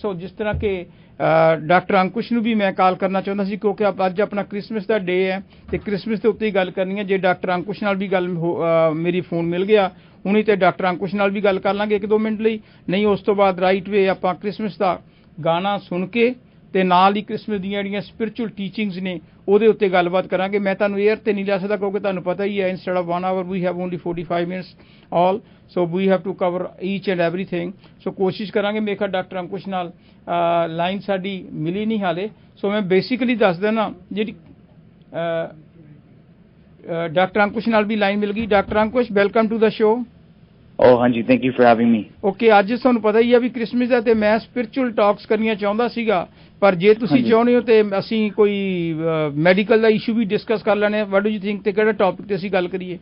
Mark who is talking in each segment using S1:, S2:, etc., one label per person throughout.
S1: सो जिस तरह के डॉक्टर अंकुश ਨੂੰ भी मैं कॉल करना चाਹੁੰਦਾ ਸੀ क्योंकि ਅੱਜ ਆਪਣਾ ਕ੍ਰਿਸਮਸ ਦਾ ਡੇ ਹੈ ਤੇ ਕ੍ਰਿਸਮਸ ਦੇ ਉੱਤੇ ਹੀ ਗੱਲ ਕਰਨੀ ਹੈ। ਜੇ ਡਾਕਟਰ ਅੰकुश ਨਾਲ ਵੀ ਗੱਲ ਮੇਰੀ ਫੋਨ ਮਿਲ ਗਿਆ ਹੁਣੀ ਤੇ ਡਾਕਟਰ ਅੰकुश ਨਾਲ ਵੀ ਗੱਲ ਕਰ ਲਾਂਗੇ 1-2 ਮਿੰਟ ਲਈ, ਨਹੀਂ ਉਸ ਤੋਂ ਬਾਅਦ ਰਾਈਟ ਵੇ ਆਪਾਂ ਕ੍ਰਿਸਮਸ ਦਾ ਗਾਣਾ ਸੁਣ ਕੇ ਤੇ ਨਾਲ ਹੀ ਕ੍ਰਿਸਮਸ ਦੀਆਂ ਜਿਹੜੀਆਂ ਸਪਿਰਿਚੁਅਲ ਟੀਚਿੰਗਸ ਨੇ ਉਹਦੇ ਉੱਤੇ ਗੱਲਬਾਤ ਕਰਾਂਗੇ। ਮੈਂ ਤੁਹਾਨੂੰ 에ਅਰ ਤੇ ਨਹੀਂ ਲੈ ਸਕਦਾ ਕਿਉਂਕਿ ਤੁਹਾਨੂੰ ਪਤਾ ਹੀ ਹੈ instead of 1 hour we have only 45 minutes all, so we have to cover each and everything. So ਕੋਸ਼ਿਸ਼ ਕਰਾਂਗੇ। ਮੇਰੇ ਖਿਆਲ ਡਾਕਟਰ ਅੰकुश ਨਾਲ ਲਾਈਨ ਸਾਡੀ ਮਿਲੀ ਨਹੀਂ ਹਾਲੇ, ਸੋ ਮੈਂ ਬੇਸਿਕਲੀ ਦੱਸ ਦਿੰਦਾ ਜਿਹੜੀ ਡਾਕਟਰ ਅੰकुश ਨਾਲ ਵੀ ਲਾਈਨ ਮਿਲ ਗਈ। Doctor Ankush welcome to the show.
S2: ਹਾਂਜੀ, thank you for having me.
S1: Okay, ਅੱਜ ਤੁਹਾਨੂੰ ਪਤਾ ਹੀ ਆ ਵੀ ਕ੍ਰਿਸਮਸ ਦਾ ਤੇ ਮੈਂ ਸਪਿਰਿਚੁਅਲ ਟਾਕਸ ਕਰਨੀਆਂ ਚਾਹੁੰਦਾ ਸੀਗਾ, ਪਰ ਜੇ ਤੁਸੀਂ ਚਾਹੁੰਦੇ ਹੋ ਤੇ ਅਸੀਂ ਕੋਈ ਮੈਡੀਕਲ ਦਾ ਇਸ਼ੂ ਵੀ ਡਿਸਕਸ ਕਰ ਲੈਣੇ। ਵਾਟ ਡੂ ਯੂ ਥਿੰਕ ਤੇ ਕਿਹੜਾ ਟੌਪਿਕ ਤੇ ਅਸੀਂ ਗੱਲ ਕਰੀਏ?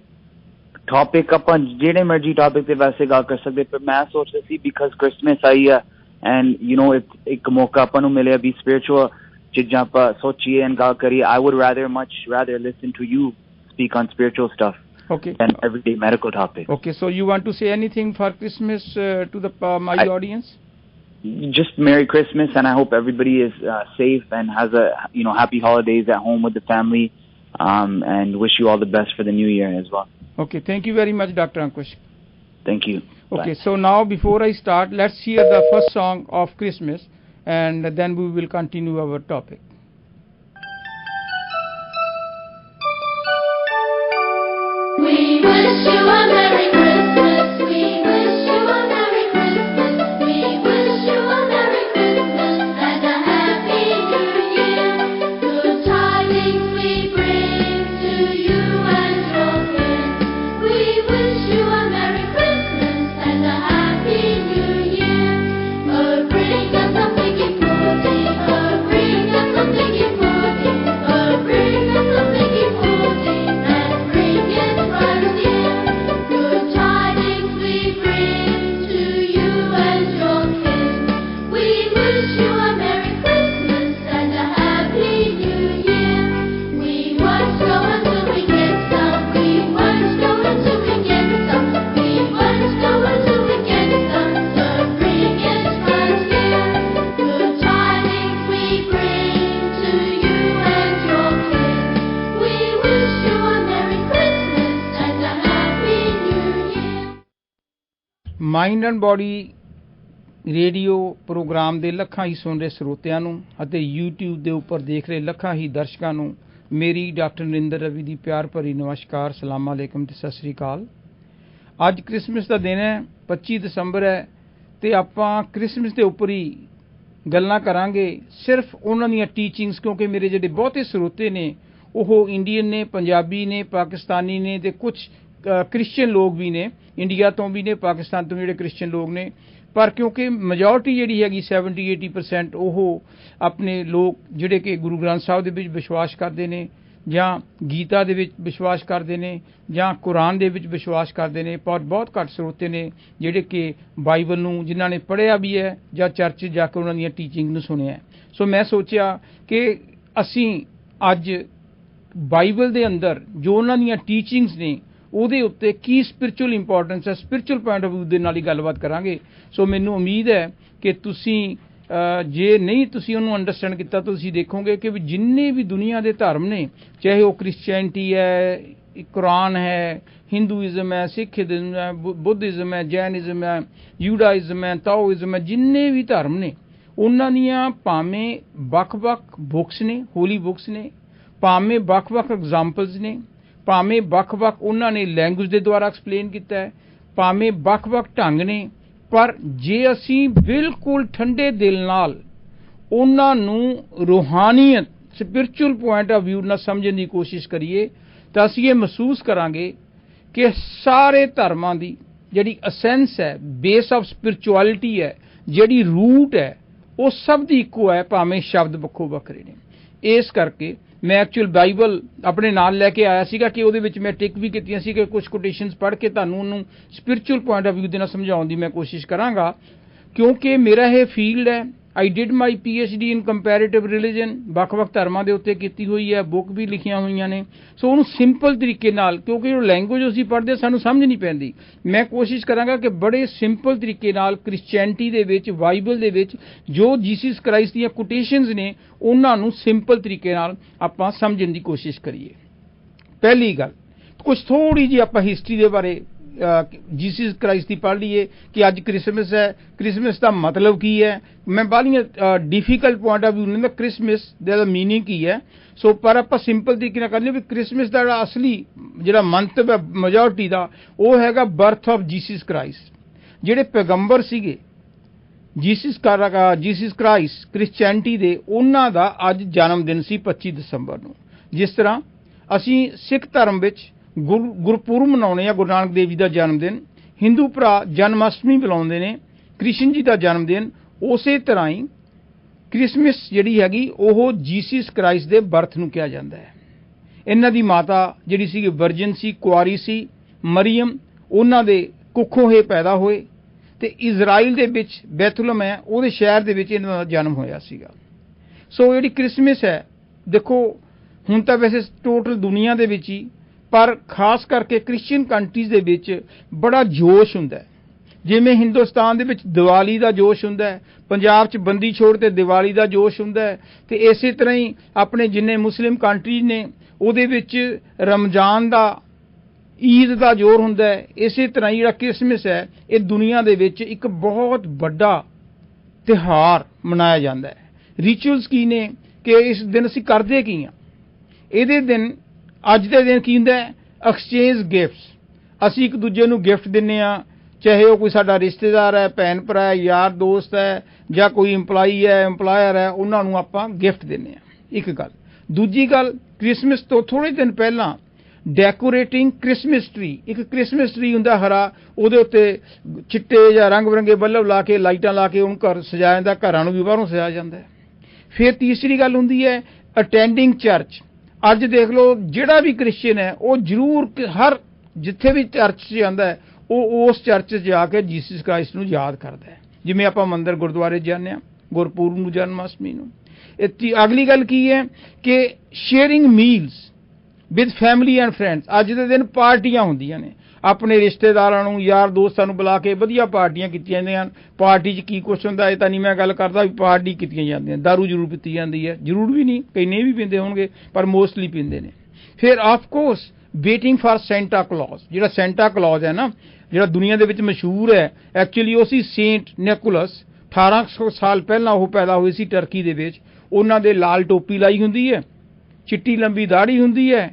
S2: ਟੌਪਿਕ ਆਪਾਂ ਜਿਹੜੇ ਮਰਜ਼ੀ ਟੌਪਿਕ ਤੇ ਵੈਸੇ ਗੱਲ ਕਰ ਸਕਦੇ, ਪਰ ਮੈਂ ਸੋਚ ਰਿਹਾ ਸੀ ਬਿਕਾਜ਼ ਕ੍ਰਿਸਮਸ ਆਈ ਆ ਐਂਡ ਯੂ ਨੋ ਇੱਕ ਮੌਕਾ ਆਪਾਂ ਨੂੰ ਮਿਲਿਆ ਵੀ ਸਪਿਰਿਚੁਅਲ ਚੀਜ਼ਾਂ ਆਪਾਂ ਸੋਚੀਏ ਐਂਡ ਗੱਲ ਕਰੀਏ। I would much rather listen to you speak on spiritual stuff.
S1: Okay.
S2: And everyday medical topics.
S1: Okay, so you want to say anything for Christmas to the my audience?
S2: Just Merry Christmas, and I hope everybody is safe and has a happy holidays at home with the family, and wish you all the best for the new year as well.
S1: Okay, thank you very much, Dr. Ankush.
S2: Thank you.
S1: Okay,
S2: bye.
S1: So now before I start, let's hear the first song of Christmas, and then we will continue our topic.
S3: We wish you a Merry Christmas. We wish you a Merry Christmas. We wish you a Merry Christmas and a Happy New Year. Good tidings we bring to you and your kids. We wish you a Merry Christmas and a Happy New Year. Oh, bring us a piggy pudding. Oh, bring us a piggy pudding. Oh, bring us a piggy pudding and bring it right here. Good tidings we bring to you and your kids. We wish you a Merry Christmas and a Happy New Year. We won't go until we get some. We won't go until we get some. We won't go until we get some. So bring it right here. Good tidings we bring to you and your kids. We wish you a Merry Christmas and a Happy New Year.
S1: Mind and body radio program ਦੇ ਲੱਖਾਂ ਹੀ ਸੁਣ ਰਹੇ ਸਰੋਤਿਆਂ ਨੂੰ ਅਤੇ YouTube ਦੇ ਉੱਪਰ ਦੇਖ ਰਹੇ ਲੱਖਾਂ ਹੀ ਦਰਸ਼ਕਾਂ ਨੂੰ ਮੇਰੀ ਡਾਕਟਰ ਨਰਿੰਦਰ ਰਵੀ ਦੀ ਪਿਆਰ ਭਰੀ ਨਮਸਕਾਰ, ਸਲਾਮ ਅਲੈਕਮ ਤੇ ਸਤਿ ਸ੍ਰੀ ਅਕਾਲ। ਅੱਜ ਕ੍ਰਿਸਮਸ ਦਾ ਦਿਨ ਹੈ, 25 ਦਸੰਬਰ ਹੈ ਤੇ ਆਪਾਂ ਕ੍ਰਿਸਮਸ ਦੇ ਉੱਪਰ ਹੀ ਗੱਲਾਂ ਕਰਾਂਗੇ, ਸਿਰਫ ਉਹਨਾਂ ਦੀਆਂ ਟੀਚਿੰਗਸ, ਕਿਉਂਕਿ ਮੇਰੇ ਜਿਹੜੇ ਬਹੁਤੇ ਸਰੋਤੇ ਨੇ ਉਹ ਇੰਡੀਅਨ ਨੇ, ਪੰਜਾਬੀ ਨੇ, ਪਾਕਿਸਤਾਨੀ ਨੇ ਤੇ ਕੁਝ ਕ੍ਰਿਸਚੀਅਨ ਲੋਕ ਵੀ ਨੇ, ਇੰਡੀਆ ਤੋਂ ਵੀ ਨੇ, ਪਾਕਿਸਤਾਨ ਤੋਂ ਜਿਹੜੇ ਕ੍ਰਿਸਚੀਅਨ ਲੋਕ ਨੇ, ਪਰ ਕਿਉਂਕਿ ਮੈਜੋਰਟੀ ਜਿਹੜੀ ਹੈਗੀ 70-80% ਉਹ ਆਪਣੇ ਲੋਕ ਜਿਹੜੇ ਕਿ ਗੁਰੂ ਗ੍ਰੰਥ ਸਾਹਿਬ ਦੇ ਵਿੱਚ ਵਿਸ਼ਵਾਸ ਕਰਦੇ ਨੇ ਜਾਂ ਗੀਤਾ ਦੇ ਵਿੱਚ ਵਿਸ਼ਵਾਸ ਕਰਦੇ ਨੇ ਜਾਂ ਕੁਰਾਨ ਦੇ ਵਿੱਚ ਵਿਸ਼ਵਾਸ ਕਰਦੇ ਨੇ, ਪਰ ਬਹੁਤ ਘੱਟ ਸਰੋਤੇ ਨੇ ਜਿਹੜੇ ਕਿ ਬਾਈਬਲ ਨੂੰ ਜਿਨ੍ਹਾਂ ਨੇ ਪੜ੍ਹਿਆ ਵੀ ਹੈ ਜਾਂ ਚਰਚ ਜਾ ਕੇ ਉਹਨਾਂ ਦੀਆਂ ਟੀਚਿੰਗ ਨੂੰ ਸੁਣਿਆ। ਸੋ ਮੈਂ ਸੋਚਿਆ ਕਿ ਅਸੀਂ ਅੱਜ ਬਾਈਬਲ ਦੇ ਅੰਦਰ ਜੋ ਉਹਨਾਂ ਦੀਆਂ ਟੀਚਿੰਗਸ ਨੇ ਉਹਦੇ ਉੱਤੇ ਕੀ ਸਪਿਰਿਚੁਅਲ ਇੰਪੋਰਟੈਂਸ ਹੈ, ਸਪਿਰਿਚੁਅਲ ਪੁਆਇੰਟ ਆਫ ਵਿਊ ਦੇ ਨਾਲ ਹੀ ਗੱਲਬਾਤ ਕਰਾਂਗੇ। ਸੋ ਮੈਨੂੰ ਉਮੀਦ ਹੈ ਕਿ ਤੁਸੀਂ ਜੇ ਨਹੀਂ ਤੁਸੀਂ ਉਹਨੂੰ ਅੰਡਰਸਟੈਂਡ ਕੀਤਾ ਤਾਂ ਤੁਸੀਂ ਦੇਖੋਗੇ ਕਿ ਵੀ ਜਿੰਨੇ ਵੀ ਦੁਨੀਆ ਦੇ ਧਰਮ ਨੇ, ਚਾਹੇ ਉਹ ਕ੍ਰਿਸਚੈਨਿਟੀ ਹੈ, ਕੁਰਾਨ ਹੈ, ਹਿੰਦੂਇਜ਼ਮ ਹੈ, ਸਿੱਖਇਜ਼ਮ ਹੈ, ਬੁੱਧਇਜ਼ਮ ਹੈ, ਜੈਨਇਜ਼ਮ ਹੈ, ਯੂਡਾਇਜ਼ਮ ਹੈ, ਤਾਓਇਜ਼ਮ ਹੈ, ਜਿੰਨੇ ਵੀ ਧਰਮ ਨੇ ਉਹਨਾਂ ਦੀਆਂ ਭਾਵੇਂ ਵੱਖ-ਵੱਖ ਬੁੱਕਸ ਨੇ, ਹੋਲੀ ਬੁੱਕਸ ਨੇ, ਭਾਵੇਂ ਵੱਖ-ਵੱਖ ਐਗਜ਼ਾਮਪਲਸ ਨੇ, ਭਾਵੇਂ ਵੱਖ-ਵੱਖ ਉਹਨਾਂ ਨੇ ਲੈਂਗੁਏਜ ਦੇ ਦੁਆਰਾ ਐਕਸਪਲੇਨ ਕੀਤਾ ਹੈ, ਭਾਵੇਂ ਵੱਖ-ਵੱਖ ਢੰਗ ਨੇ, ਪਰ ਜੇ ਅਸੀਂ ਬਿਲਕੁਲ ਠੰਡੇ ਦਿਲ ਨਾਲ ਉਹਨਾਂ ਨੂੰ ਰੂਹਾਨੀਅਤ, ਸਪਿਰਿਚੁਅਲ ਪੁਆਇੰਟ ਆਫ ਵਿਊ ਨਾਲ ਸਮਝਣ ਦੀ ਕੋਸ਼ਿਸ਼ ਕਰੀਏ ਤਾਂ ਅਸੀਂ ਇਹ ਮਹਿਸੂਸ ਕਰਾਂਗੇ ਕਿ ਸਾਰੇ ਧਰਮਾਂ ਦੀ ਜਿਹੜੀ ਅਸੈਂਸ ਹੈ, ਬੇਸ ਆਫ ਸਪਿਰਿਚੁਅਲਿਟੀ ਹੈ, ਜਿਹੜੀ ਰੂਟ ਹੈ, ਉਹ ਸਭ ਦੀ ਇੱਕੋ ਹੈ, ਭਾਵੇਂ ਸ਼ਬਦ ਵੱਖੋ ਵੱਖਰੇ ਨੇ। ਇਸ ਕਰਕੇ ਮੈਂ ਐਕਚੁਅਲ ਬਾਈਬਲ ਆਪਣੇ ਨਾਲ ਲੈ ਕੇ ਆਇਆ ਸੀਗਾ ਕਿ ਉਹਦੇ ਵਿੱਚ ਮੈਂ ਟਿਕ ਵੀ ਕੀਤੀਆਂ ਸੀ ਕਿ ਕੁਝ ਕੋਟੇਸ਼ਨਸ ਪੜ੍ਹ ਕੇ ਤੁਹਾਨੂੰ ਉਹਨੂੰ ਸਪਿਰਿਚੁਅਲ ਪੁਆਇੰਟ ਆਫ ਵਿਊ ਦੇ ਨਾਲ ਸਮਝਾਉਣ ਦੀ ਮੈਂ ਕੋਸ਼ਿਸ਼ ਕਰਾਂਗਾ, ਕਿਉਂਕਿ ਮੇਰਾ ਇਹ ਫੀਲਡ ਹੈ I did my PhD in comparative religion, ਵੱਖ-ਵੱਖ ਧਰਮਾਂ ਦੇ ਉੱਤੇ ਕੀਤੀ ਹੋਈ ਹੈ, ਬੁੱਕ ਵੀ ਲਿਖੀਆਂ ਹੋਈਆਂ ਨੇ। ਸੋ ਉਹਨੂੰ ਸਿੰਪਲ ਤਰੀਕੇ ਨਾਲ, ਕਿਉਂਕਿ ਜੋ ਲੈਂਗੁਏਜ ਅਸੀਂ ਪੜ੍ਹਦੇ ਸਾਨੂੰ ਸਮਝ ਨਹੀਂ ਪੈਂਦੀ, ਮੈਂ ਕੋਸ਼ਿਸ਼ ਕਰਾਂਗਾ ਕਿ ਬੜੇ ਸਿੰਪਲ ਤਰੀਕੇ ਨਾਲ ਕ੍ਰਿਸਚੈਨਿਟੀ ਦੇ ਵਿੱਚ, ਬਾਈਬਲ ਦੇ ਵਿੱਚ ਜੋ ਜੀਸਸ ਕ੍ਰਾਈਸਟ ਦੀਆਂ ਕੋਟੇਸ਼ਨਸ ਨੇ ਉਹਨਾਂ ਨੂੰ ਸਿੰਪਲ ਤਰੀਕੇ ਨਾਲ ਆਪਾਂ ਸਮਝਣ ਦੀ ਕੋਸ਼ਿਸ਼ ਕਰੀਏ। ਪਹਿਲੀ ਗੱਲ, ਕੁਝ ਥੋੜੀ ਜਿਹੀ ਆਪਾਂ ਹਿਸਟਰੀ ਦੇ ਬਾਰੇ ਜੀਸਸ ਕ੍ਰਾਈਸਟ ਦੀ ਪੜ੍ਹ ਲਈਏ ਕਿ ਅੱਜ ਕ੍ਰਿਸਮਸ ਹੈ, ਕ੍ਰਿਸਮਸ ਦਾ ਮਤਲਬ ਕੀ ਹੈ। ਮੈਂ ਬਾਹਲੀਆਂ ਡਿਫੀਕਲਟ ਪੁਆਇੰਟ ਆਫ ਵਿਊ ਨਹੀਂ, ਕ੍ਰਿਸਮਸ ਦਾ ਮੀਨਿੰਗ ਕੀ ਹੈ। ਸੋ ਪਰ ਆਪਾਂ ਸਿੰਪਲ ਤਰੀਕੇ ਨਾਲ ਕਰਦੇ ਵੀ ਕ੍ਰਿਸਮਸ ਦਾ ਜਿਹੜਾ ਅਸਲੀ ਜਿਹੜਾ ਮੰਤਵ ਹੈ ਮੈਜੋਰਟੀ ਦਾ, ਉਹ ਹੈਗਾ ਬਰਥ ਆਫ ਜੀਸਸ ਕ੍ਰਾਈਸਟ। ਜਿਹੜੇ ਪੈਗੰਬਰ ਸੀਗੇ ਜੀਸਸ ਕ੍ਰਾਈਸਟ ਕ੍ਰਿਸਚੈਨਿਟੀ ਦੇ, ਉਹਨਾਂ ਦਾ ਅੱਜ ਜਨਮ ਦਿਨ ਸੀ 25 ਦਸੰਬਰ ਨੂੰ। ਜਿਸ ਤਰ੍ਹਾਂ ਅਸੀਂ ਸਿੱਖ ਧਰਮ ਵਿੱਚ ਗੁਰਪੁਰਬ ਮਨਾਉਂਦੇ ਆ, ਗੁਰੂ ਨਾਨਕ ਦੇਵ ਜੀ ਦਾ ਜਨਮ ਦਿਨ, ਹਿੰਦੂ ਭਰਾ ਜਨਮ ਅਸ਼ਟਮੀ ਮਨਾਉਂਦੇ ਨੇ, ਕ੍ਰਿਸ਼ਨ ਜੀ ਦਾ ਜਨਮ ਦਿਨ। ਉਸੇ ਤਰ੍ਹਾਂ ਹੀ ਕ੍ਰਿਸਮਸ ਜਿਹੜੀ ਹੈਗੀ ਉਹ ਜੀਸਸ ਕ੍ਰਾਈਸਟ ਦੇ ਬਰਥ ਨੂੰ ਕਿਹਾ ਜਾਂਦਾ ਹੈ। ਇਹਨਾਂ ਦੀ ਮਾਤਾ ਜਿਹੜੀ ਸੀ ਵਰਜਨ ਸੀ, ਕੁਆਰੀ ਸੀ, ਮਰੀਅਮ, ਉਹਨਾਂ ਦੇ ਕੁੱਖੋਂ ਇਹ ਪੈਦਾ ਹੋਏ ਤੇ ਇਜ਼ਰਾਈਲ ਦੇ ਵਿੱਚ ਬੈਥਲਹਮ ਹੈ, ਉਹਦੇ ਸ਼ਹਿਰ ਦੇ ਵਿੱਚ ਇਹਨਾਂ ਦਾ ਜਨਮ ਹੋਇਆ ਸੀਗਾ। ਸੋ ਜਿਹੜੀ ਕ੍ਰਿਸਮਸ ਹੈ, ਦੇਖੋ ਹੁਣ ਤਾਂ ਵੈਸੇ ਟੋਟਲ ਦੁਨੀਆ ਦੇ ਵਿੱਚ ਹੀ, ਪਰ ਖਾਸ ਕਰਕੇ ਕ੍ਰਿਸਚੀਅਨ ਕੰਟਰੀਜ਼ ਦੇ ਵਿੱਚ ਬੜਾ ਜੋਸ਼ ਹੁੰਦਾ ਹੈ। ਜਿਵੇਂ ਹਿੰਦੁਸਤਾਨ ਦੇ ਵਿੱਚ ਦੀਵਾਲੀ ਦਾ ਜੋਸ਼ ਹੁੰਦਾ ਹੈ, ਪੰਜਾਬ 'ਚ ਬੰਦੀ ਛੋੜ ਤੇ ਦੀਵਾਲੀ ਦਾ ਜੋਸ਼ ਹੁੰਦਾ ਹੈ, ਤੇ ਇਸੇ ਤਰ੍ਹਾਂ ਹੀ ਆਪਣੇ ਜਿੰਨੇ ਮੁਸਲਿਮ ਕੰਟਰੀਜ਼ ਨੇ ਉਹਦੇ ਵਿੱਚ ਰਮਜ਼ਾਨ ਦਾ, ਈਦ ਦਾ ਜ਼ੋਰ ਹੁੰਦਾ ਹੈ। ਇਸੇ ਤਰ੍ਹਾਂ ਹੀ ਜਿਹੜਾ ਕ੍ਰਿਸਮਸ ਹੈ ਇਹ ਦੁਨੀਆ ਦੇ ਵਿੱਚ ਇੱਕ ਬਹੁਤ ਵੱਡਾ ਤਿਉਹਾਰ ਮਨਾਇਆ ਜਾਂਦਾ ਹੈ। ਰਿਚੁਅਲਸ ਕੀ ਨੇ ਕਿ ਇਸ ਦਿਨ ਅਸੀਂ ਕਰਦੇ ਕੀ ਹਾਂ? ਇਹਦੇ ਦਿਨ, ਅੱਜ ਦੇ ਦਿਨ ਕੀ ਹੁੰਦਾ ਹੈ? Exchange gifts. ਅਸੀਂ ਇੱਕ ਦੂਜੇ ਨੂੰ ਗਿਫਟ ਦਿੰਦੇ ਹਾਂ, ਚਾਹੇ ਉਹ ਕੋਈ ਸਾਡਾ ਰਿਸ਼ਤੇਦਾਰ ਹੈ, ਭੈਣ ਭਰਾ ਹੈ, ਯਾਰ ਦੋਸਤ ਹੈ, ਜਾਂ ਕੋਈ ਇੰਪਲਾਈ ਹੈ, ਇੰਪਲਾਇਰ ਹੈ, ਉਹਨਾਂ ਨੂੰ ਆਪਾਂ ਗਿਫਟ ਦਿੰਦੇ ਹਾਂ। ਇੱਕ ਗੱਲ। ਦੂਜੀ ਗੱਲ, ਕ੍ਰਿਸਮਸ ਤੋਂ ਥੋੜ੍ਹੇ ਦਿਨ ਪਹਿਲਾਂ ਡੈਕੋਰੇਟਿੰਗ ਕ੍ਰਿਸਮਸ ਟਰੀ, ਇੱਕ ਕ੍ਰਿਸਮਸ ਟਰੀ ਹੁੰਦਾ ਹਰਾ, ਉਹਦੇ ਉੱਤੇ ਚਿੱਟੇ ਜਾਂ ਰੰਗ ਬਿਰੰਗੇ ਬੱਲਬ ਲਾ ਕੇ, ਲਾਈਟਾਂ ਲਾ ਕੇ ਉਹਨੂੰ ਘਰ ਸਜਾਇਆ ਜਾਂਦਾ, ਘਰਾਂ ਨੂੰ ਵੀ ਬਾਹਰੋਂ ਸਜਾਇਆ ਜਾਂਦਾ ਹੈ। ਫਿਰ ਤੀਸਰੀ ਗੱਲ ਹੁੰਦੀ ਹੈ ਅਟੈਂਡਿੰਗ ਚਰਚ। ਅੱਜ ਦੇਖ ਲਓ ਜਿਹੜਾ ਵੀ ਕ੍ਰਿਸਚੀਅਨ ਹੈ ਉਹ ਜ਼ਰੂਰ ਹਰ ਜਿੱਥੇ ਵੀ ਚਰਚ 'ਚ ਜਾਂਦਾ ਹੈ ਉਹ ਉਸ ਚਰਚ 'ਚ ਜਾ ਕੇ ਜੀਸਸ ਕ੍ਰਾਈਸਟ ਨੂੰ ਯਾਦ ਕਰਦਾ ਹੈ। ਜਿਵੇਂ ਆਪਾਂ ਮੰਦਿਰ ਗੁਰਦੁਆਰੇ ਜਾਂਦੇ ਹਾਂ ਗੁਰਪੁਰਬ ਨੂੰ, ਜਨਮ ਅਸ਼ਟਮੀ ਨੂੰ। ਅਗਲੀ ਗੱਲ ਕੀ ਹੈ ਕਿ sharing meals with family and friends. ਅੱਜ ਦੇ ਦਿਨ ਪਾਰਟੀਆਂ ਹੁੰਦੀਆਂ ਨੇ, ਆਪਣੇ ਰਿਸ਼ਤੇਦਾਰਾਂ ਨੂੰ, ਯਾਰ ਦੋਸਤਾਂ ਨੂੰ ਬੁਲਾ ਕੇ ਵਧੀਆ ਪਾਰਟੀਆਂ ਕੀਤੀਆਂ ਜਾਂਦੀਆਂ ਹਨ। ਪਾਰਟੀ 'ਚ ਕੀ ਕੁਛ ਹੁੰਦਾ ਇਹ ਤਾਂ ਨਹੀਂ ਮੈਂ ਗੱਲ ਕਰਦਾ, ਵੀ ਪਾਰਟੀ ਕੀਤੀਆਂ ਜਾਂਦੀਆਂ, ਦਾਰੂ ਜ਼ਰੂਰ ਪੀਤੀ ਜਾਂਦੀ ਹੈ, ਜ਼ਰੂਰ ਵੀ ਨਹੀਂ, ਕਈ ਨਹੀਂ ਵੀ ਪੀਂਦੇ ਹੋਣਗੇ, ਪਰ ਮੋਸਟਲੀ ਪੀਂਦੇ ਨੇ। ਫਿਰ of course waiting for Santa Claus. ਜਿਹੜਾ ਸੈਂਟਾ ਕਲੌਜ਼ ਹੈ ਨਾ, ਜਿਹੜਾ ਦੁਨੀਆ ਦੇ ਵਿੱਚ ਮਸ਼ਹੂਰ ਹੈ, ਐਕਚੁਅਲੀ ਉਹ ਸੀ ਸੇਂਟ ਨਿਕੋਲਸ। 1800 ਸਾਲ ਪਹਿਲਾਂ ਉਹ ਪੈਦਾ ਹੋਏ ਸੀ ਟਰਕੀ ਦੇ ਵਿੱਚ। ਉਹਨਾਂ ਦੇ ਲਾਲ ਟੋਪੀ ਲਾਈ ਹੁੰਦੀ ਹੈ, ਚਿੱਟੀ ਲੰਬੀ ਦਾੜੀ ਹੁੰਦੀ ਹੈ,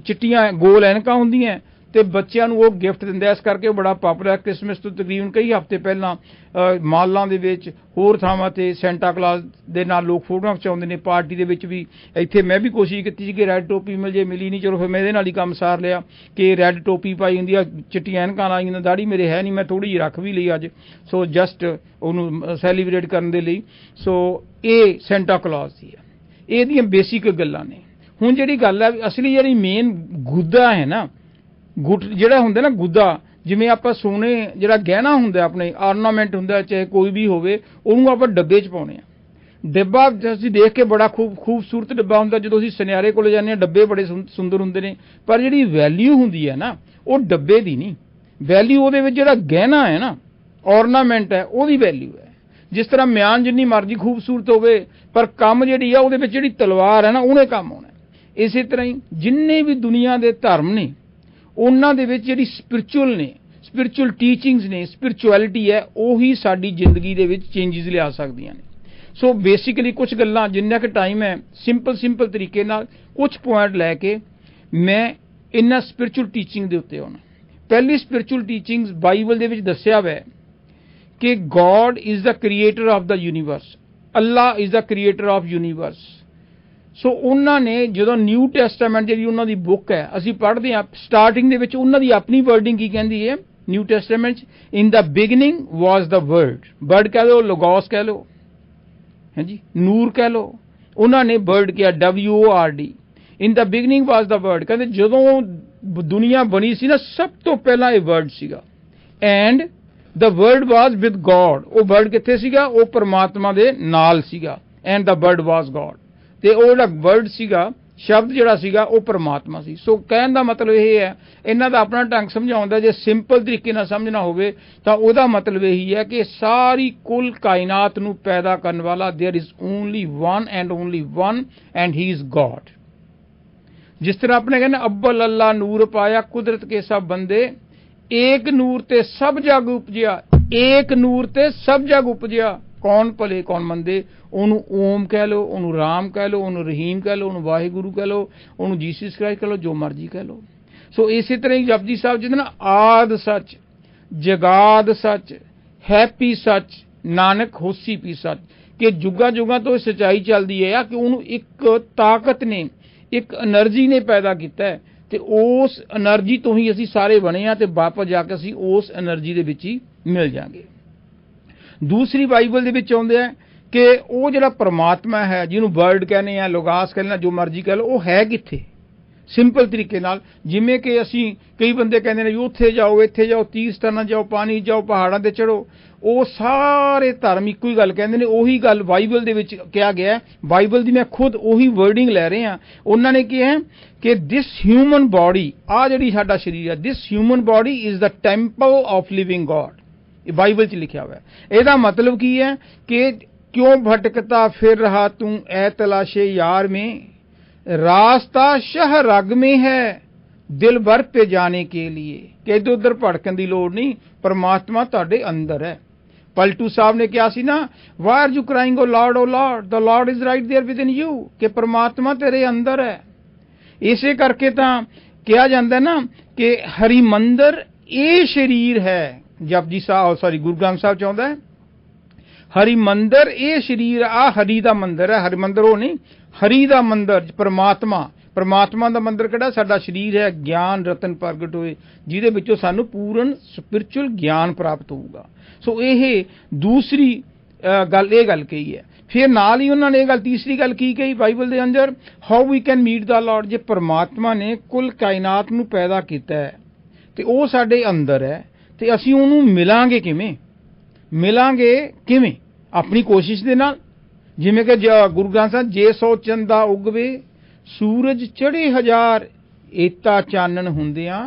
S1: ਚਿੱਟੀਆਂ ਗੋਲ ਐਨਕਾਂ ਹੁੰਦੀਆਂ, ਤੇ ਬੱਚਿਆਂ ਨੂੰ ਉਹ ਗਿਫਟ ਦਿੰਦਾ। ਇਸ ਕਰਕੇ ਉਹ ਬੜਾ ਪਾਪੂਲਰ। ਕ੍ਰਿਸਮਸ ਤੋਂ ਤਕਰੀਬਨ ਕਈ ਹਫ਼ਤੇ ਪਹਿਲਾਂ ਮਾਲਾਂ ਦੇ ਵਿੱਚ, ਹੋਰ ਥਾਵਾਂ ਤੇ ਸੈਂਟਾ ਕਲੌਜ਼ ਦੇ ਨਾਲ ਲੋਕ ਫੋਟੋਆਂ ਖਿਚਾਉਂਦੇ ਨੇ। ਪਾਰਟੀ ਦੇ ਵਿੱਚ ਵੀ, ਇੱਥੇ ਮੈਂ ਵੀ ਕੋਸ਼ਿਸ਼ ਕੀਤੀ ਸੀ ਕਿ ਰੈੱਡ ਟੋਪੀ ਮਿਲ ਜੇ, ਮਿਲੀ ਨਹੀਂ। ਚਲੋ ਫਿਰ ਮੈਂ ਇਹਦੇ ਨਾਲ ਹੀ ਕੰਮ ਸਾਰ ਲਿਆ ਕਿ ਰੈੱਡ ਟੋਪੀ ਪਾਈ ਹੁੰਦੀ ਆ, ਚਿੱਟੀਆਂ ਐਨਕਾਂ ਲਾਈ ਹੁੰਦੀਆਂ, ਦਾੜੀ ਮੇਰੇ ਹੈ ਨਹੀਂ, ਮੈਂ ਥੋੜ੍ਹੀ ਜਿਹੀ ਰੱਖ ਵੀ ਲਈ ਅੱਜ, ਸੋ ਜਸਟ ਉਹਨੂੰ ਸੈਲੀਬ੍ਰੇਟ ਕਰਨ ਦੇ ਲਈ। ਸੋ ਇਹ ਸੈਂਟਾ ਕਲੌਜ਼ ਦੀ ਹੈ, ਇਹਦੀਆਂ ਬੇਸਿਕ ਗੱਲਾਂ ਨੇ। ਹੁਣ ਜਿਹੜੀ ਗੱਲ ਹੈ, ਅਸਲੀ ਜਿਹੜੀ ਮੇਨ ਗੁੱਦਾ ਹੈ ਨਾ, ਜਿਹੜਾ ਹੁੰਦਾ ਨਾ ਗੁੱਦਾ, ਜਿਵੇਂ ਆਪਾਂ ਸੋਨੇ ਜਿਹੜਾ ਗਹਿਣਾ ਹੁੰਦਾ ਆਪਣੇ ਆਰਨਾਮੈਂਟ ਹੁੰਦਾ, ਚਾਹੇ ਕੋਈ ਵੀ ਹੋਵੇ, ਉਹਨੂੰ ਆਪਾਂ ਡੱਬੇ 'ਚ ਪਾਉਂਦੇ ਹਾਂ। ਡੱਬਾ ਅਸੀਂ ਦੇਖ ਕੇ ਬੜਾ ਖੂਬਸੂਰਤ ਡੱਬਾ ਹੁੰਦਾ, ਜਦੋਂ ਅਸੀਂ ਸੁਨਿਆਰੇ ਕੋਲ ਜਾਂਦੇ ਹਾਂ ਡੱਬੇ ਬੜੇ ਸੁੰਦਰ ਹੁੰਦੇ ਨੇ, ਪਰ ਜਿਹੜੀ ਵੈਲਿਊ ਹੁੰਦੀ ਹੈ ਨਾ ਉਹ ਡੱਬੇ ਦੀ ਨਹੀਂ, ਵੈਲਿਊ ਉਹਦੇ ਵਿੱਚ ਜਿਹੜਾ ਗਹਿਣਾ ਹੈ ਨਾ, ਆਰਨਾਮੈਂਟ ਹੈ, ਉਹਦੀ ਵੈਲਿਊ ਹੈ। ਜਿਸ ਤਰ੍ਹਾਂ ਮਿਆਨ ਜਿੰਨੀ ਮਰਜ਼ੀ ਖੂਬਸੂਰਤ ਹੋਵੇ, ਪਰ ਕੰਮ ਜਿਹੜੀ ਆ ਉਹਦੇ ਵਿੱਚ ਜਿਹੜੀ ਤਲਵਾਰ ਹੈ ਨਾ, ਉਹਨੇ ਕੰਮ ਆਉਣਾ। ਇਸੇ ਤਰ੍ਹਾਂ ਹੀ ਜਿੰਨੇ ਵੀ ਦੁਨੀਆ ਦੇ ਧਰਮ ਨੇ, ਉਹਨਾਂ ਦੇ ਵਿੱਚ ਜਿਹੜੀ ਸਪਿਰਚੁਅਲ ਟੀਚਿੰਗਸ ਨੇ, ਸਪਿਰਚੁਅਲਿਟੀ ਹੈ, ਉਹੀ ਸਾਡੀ ਜ਼ਿੰਦਗੀ ਦੇ ਵਿੱਚ ਚੇਂਜਸ ਲਿਆ ਸਕਦੀਆਂ ਨੇ। ਸੋ ਬੇਸਿਕਲੀ ਕੁਝ ਗੱਲਾਂ, ਜਿੰਨਾ ਕਿ ਟਾਈਮ ਹੈ, ਸਿੰਪਲ ਤਰੀਕੇ ਨਾਲ ਕੁਝ ਪੁਆਇੰਟ ਲੈ ਕੇ ਮੈਂ ਇਹਨਾਂ ਸਪਿਰਚੁਅਲ ਟੀਚਿੰਗ ਦੇ ਉੱਤੇ ਆਉਣਾ। ਪਹਿਲੀ ਸਪਿਰਚੁਅਲ ਟੀਚਿੰਗਸ ਬਾਈਬਲ ਦੇ ਵਿੱਚ ਦੱਸਿਆ ਹੋਇਆ ਕਿ God is the creator of the universe, Allah is the creator of universe. So ਉਹਨਾਂ ਨੇ ਜਦੋਂ ਨਿਊ ਟੈਸਟਾਮੈਂਟ ਜਿਹੜੀ ਉਹਨਾਂ ਦੀ ਬੁੱਕ ਹੈ ਅਸੀਂ ਪੜ੍ਹਦੇ ਹਾਂ, ਸਟਾਰਟਿੰਗ ਦੇ ਵਿੱਚ ਉਹਨਾਂ ਦੀ ਆਪਣੀ ਵਰਡਿੰਗ ਕੀ ਕਹਿੰਦੀ ਹੈ ਨਿਊ ਟੈਸਟਾਮੈਂਟ 'ਚ? ਇਨ ਦਾ ਬਿਗਨਿੰਗ ਵਾਜ਼ ਦਾ ਵਰਡ ਕਹਿ ਲਓ, ਲੋਗੋਸ ਕਹਿ ਲਓ, ਹਾਂਜੀ, ਨੂਰ ਕਹਿ ਲਓ। ਉਹਨਾਂ ਨੇ ਵਰਡ ਕਿਹਾ WORD। ਇਨ ਦਾ ਬਿਗਨਿੰਗ ਵਾਜ਼ ਦਾ ਵਰਡ, ਕਹਿੰਦੇ ਜਦੋਂ ਦੁਨੀਆ ਬਣੀ ਸੀ ਨਾ, ਸਭ ਤੋਂ ਪਹਿਲਾਂ ਇਹ ਵਰਡ ਸੀਗਾ। And the word was with God, ਉਹ ਵਰਡ ਕਿੱਥੇ ਸੀਗਾ? ਉਹ ਪਰਮਾਤਮਾ ਦੇ ਨਾਲ ਸੀਗਾ। And the word was God, ਤੇ ਉਹ ਜਿਹੜਾ ਵਰਡ ਸੀਗਾ, ਸ਼ਬਦ ਜਿਹੜਾ ਸੀਗਾ, ਉਹ ਪਰਮਾਤਮਾ ਸੀ। ਸੋ ਕਹਿਣ ਦਾ ਮਤਲਬ ਇਹ ਹੈ, ਇਹਨਾਂ ਦਾ ਆਪਣਾ ਢੰਗ ਸਮਝਾਉਂਦਾ, ਜੇ ਸਿੰਪਲ ਤਰੀਕੇ ਨਾਲ ਸਮਝਣਾ ਹੋਵੇ ਤਾਂ ਉਹਦਾ ਮਤਲਬ ਇਹੀ ਹੈ ਕਿ ਸਾਰੀ ਕੁੱਲ ਕਾਇਨਾਤ ਨੂੰ ਪੈਦਾ ਕਰਨ ਵਾਲਾ there is only one and only one and he is God. जिस तरह अपने कहने अव्वल अल्लाह नूर पाया कुदरत के सब बंदे, एक नूर ते सब जग उपजिया, एक नूर ते सब जग उपजिया, कौन भले कौन मंदे। ਉਹਨੂੰ ਓਮ ਕਹਿ ਲਓ, ਉਹਨੂੰ ਰਾਮ ਕਹਿ ਲਓ, ਉਹਨੂੰ ਰਹੀਮ ਕਹਿ ਲਓ, ਉਹਨੂੰ ਵਾਹਿਗੁਰੂ ਕਹਿ ਲਓ, ਉਹਨੂੰ ਜੀਸਸ ਕ੍ਰਾਈਸਟ ਕਹਿ ਲਓ, ਜੋ ਮਰਜ਼ੀ ਕਹਿ ਲਓ। ਸੋ ਇਸੇ ਤਰ੍ਹਾਂ ਹੀ ਜਪਜੀ ਸਾਹਿਬ ਜਿਹਦੇ ਨਾਲ ਆਦ ਸੱਚ, ਜਗਾਦ ਸੱਚ, ਹੈਪੀ ਸੱਚ, ਨਾਨਕ ਹੋਸੀ ਪੀ ਸੱਚ, ਕਿ ਜੁਗਾਂ ਜੁਗਾਂ ਤੋਂ ਸੱਚਾਈ ਚੱਲਦੀ ਹੈ ਕਿ ਉਹਨੂੰ ਇੱਕ ਤਾਕਤ ਨੇ, ਇੱਕ એનર્ਜੀ ਨੇ ਪੈਦਾ ਕੀਤਾ ਹੈ, ਤੇ ਉਸ એનર્ਜੀ ਤੋਂ ਹੀ ਅਸੀਂ ਸਾਰੇ ਬਣੇ ਆ, ਤੇ ਵਾਪਸ ਜਾ ਕੇ ਅਸੀਂ ਉਸ એનર્ਜੀ ਦੇ ਵਿੱਚ ਹੀ ਮਿਲ ਜਾਾਂਗੇ। ਦੂਸਰੀ ਬਾਈਬਲ ਦੇ ਵਿੱਚ ਆਉਂਦੇ ਆ ਕਿ ਉਹ ਜਿਹੜਾ ਪਰਮਾਤਮਾ ਹੈ, ਜਿਹਨੂੰ ਵਰਡ ਕਹਿੰਦੇ ਆ, ਲੋਗਾਸ ਕਹਿੰਦੇ ਆ, ਜੋ ਮਰਜ਼ੀ ਕਹਿ ਲਓ, ਉਹ ਹੈ ਕਿੱਥੇ? ਸਿੰਪਲ ਤਰੀਕੇ ਨਾਲ, ਜਿਵੇਂ ਕਿ ਅਸੀਂ ਕਈ ਬੰਦੇ ਕਹਿੰਦੇ ਨੇ ਉੱਥੇ ਜਾਓ, ਇੱਥੇ ਜਾਓ, ਤੀਰਥ ਸਥਾਨਾਂ ਜਾਓ, ਪਾਣੀ ਜਾਓ, ਪਹਾੜਾਂ ਤੇ ਚੜੋ, ਉਹ ਸਾਰੇ ਧਰਮ ਇੱਕੋ ਹੀ ਗੱਲ ਕਹਿੰਦੇ ਨੇ। ਉਹੀ ਗੱਲ ਬਾਈਬਲ ਦੇ ਵਿੱਚ ਕਿਹਾ ਗਿਆ। ਬਾਈਬਲ ਦੀ ਮੈਂ ਖੁਦ ਉਹੀ ਵਰਡਿੰਗ ਲੈ ਰਿਹਾ। ਉਹਨਾਂ ਨੇ ਕਿਹਾ ਕਿ ਦਿਸ ਹਿਊਮਨ ਬਾਡੀ, ਆ ਜਿਹੜੀ ਸਾਡਾ ਸਰੀਰ ਹੈ, this human body is the temple of living God. ਇਹ ਬਾਈਬਲ 'ਚ ਲਿਖਿਆ ਹੋਇਆ। ਇਹਦਾ ਮਤਲਬ ਕੀ ਹੈ ਕਿ क्यों भटकता फिर रहा तू ए तलाशे यार में, रास्ता शह रग में है दिल भर पे जाने के लिए। कि इधर उधर भटकन की लोड़ नहीं, परमात्मा तुहाडे अंदर है। पलटू साहब ने कहा सी ना, why are you crying O Lord, the Lord is right there within you, कि परमात्मा तेरे अंदर है। इसे करके तां कहा जाता ना कि हरिमंदर ये शरीर है। जपजी साहब गुरु ग्रंथ साहब चाहता है हरि मंदिर ये शरीर आ, हरि दा मंदिर है। हरि मंदिर वो नहीं, हरि दा मंदिर परमात्मा, परमात्मा दा मंदिर किहड़ा? साडा शरीर है। ज्ञान रतन प्रगट होए जिहदे विचों सानू पूर्ण स्पिरिचुअल ज्ञान प्राप्त होगा। सो ये दूसरी गल कही है। फिर नाल ही उन्होंने गल तीसरी गल की कही बाइबल दे अंदर, how we can meet the lord. जे परमात्मा ने कुल कायनात नू पैदा कीता है ते ओह साडे अंदर है, ते असीं ओहनू मिलांगे किवें? मिलांगे किवें? अपनी कोशिश दे नाल। जिवें कि गुरु ग्रंथ साहिब, जे 100 चंदा उगवे सूरज चढ़े 1000, एता चानन हुंदियां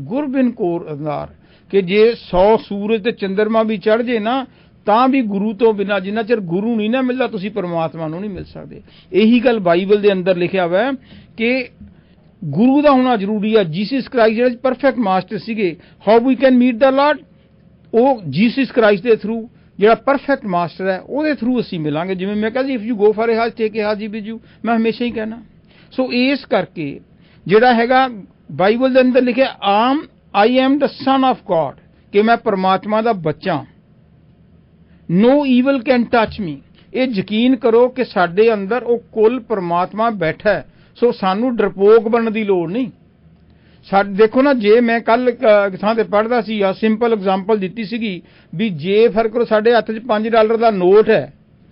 S1: गुरबिन कोर अंधार। कि जे 100 सूरज ते चंद्रमा भी चढ़ जे ना, तां भी गुरु तो बिना, जिन्ना चिर गुरु नहीं ना मिलदा, तुसीं परमात्मा नूं नहीं मिल सकदे। यही गल बाइबल दे अंदर लिखिया होया है कि गुरु दा होना जरूरी है। जीसस क्राइस्ट जिहड़े परफेक्ट मास्टर सीगे। How we can meet the Lord? ਉਹ ਜੀਸਸ ਕ੍ਰਾइस्ट ਦੇ ਥਰੂ, ਜਿਹੜਾ ਪਰਫੈਕਟ ਮਾਸਟਰ ਹੈ, ਉਹਦੇ ਥਰੂ ਅਸੀਂ ਮਿਲਾਂਗੇ। ਜਿਵੇਂ ਮੈਂ ਕਹਿੰਦਾ, if you go for a Hajj take a haji with you, मैं हमेशा ही कहना। सो ਇਸ ਕਰਕੇ ਜਿਹੜਾ ਹੈਗਾ ਬਾਈਬਲ ਦੇ ਅੰਦਰ ਲਿਖਿਆ, I am the son of God, ਕਿ ਮੈਂ ਪਰਮਾਤਮਾ ਦਾ ਬੱਚਾ। No evil can touch me. ਇਹ ਯਕੀਨ ਕਰੋ ਕਿ ਸਾਡੇ ਅੰਦਰ ਉਹ ਕੁੱਲ ਪਰਮਾਤਮਾ ਬੈਠਾ ਹੈ। ਸੋ ਸਾਨੂੰ ਡਰਪੋਕ ਬਣਨ ਦੀ ਲੋੜ ਨਹੀਂ। देखो ना, जे मैं कल थां ते पढ़दा सी, सिंपल एग्जाम्पल दित्ती सीगी भी जे फर्क करो साडे हत्थ च $5 दा नोट है,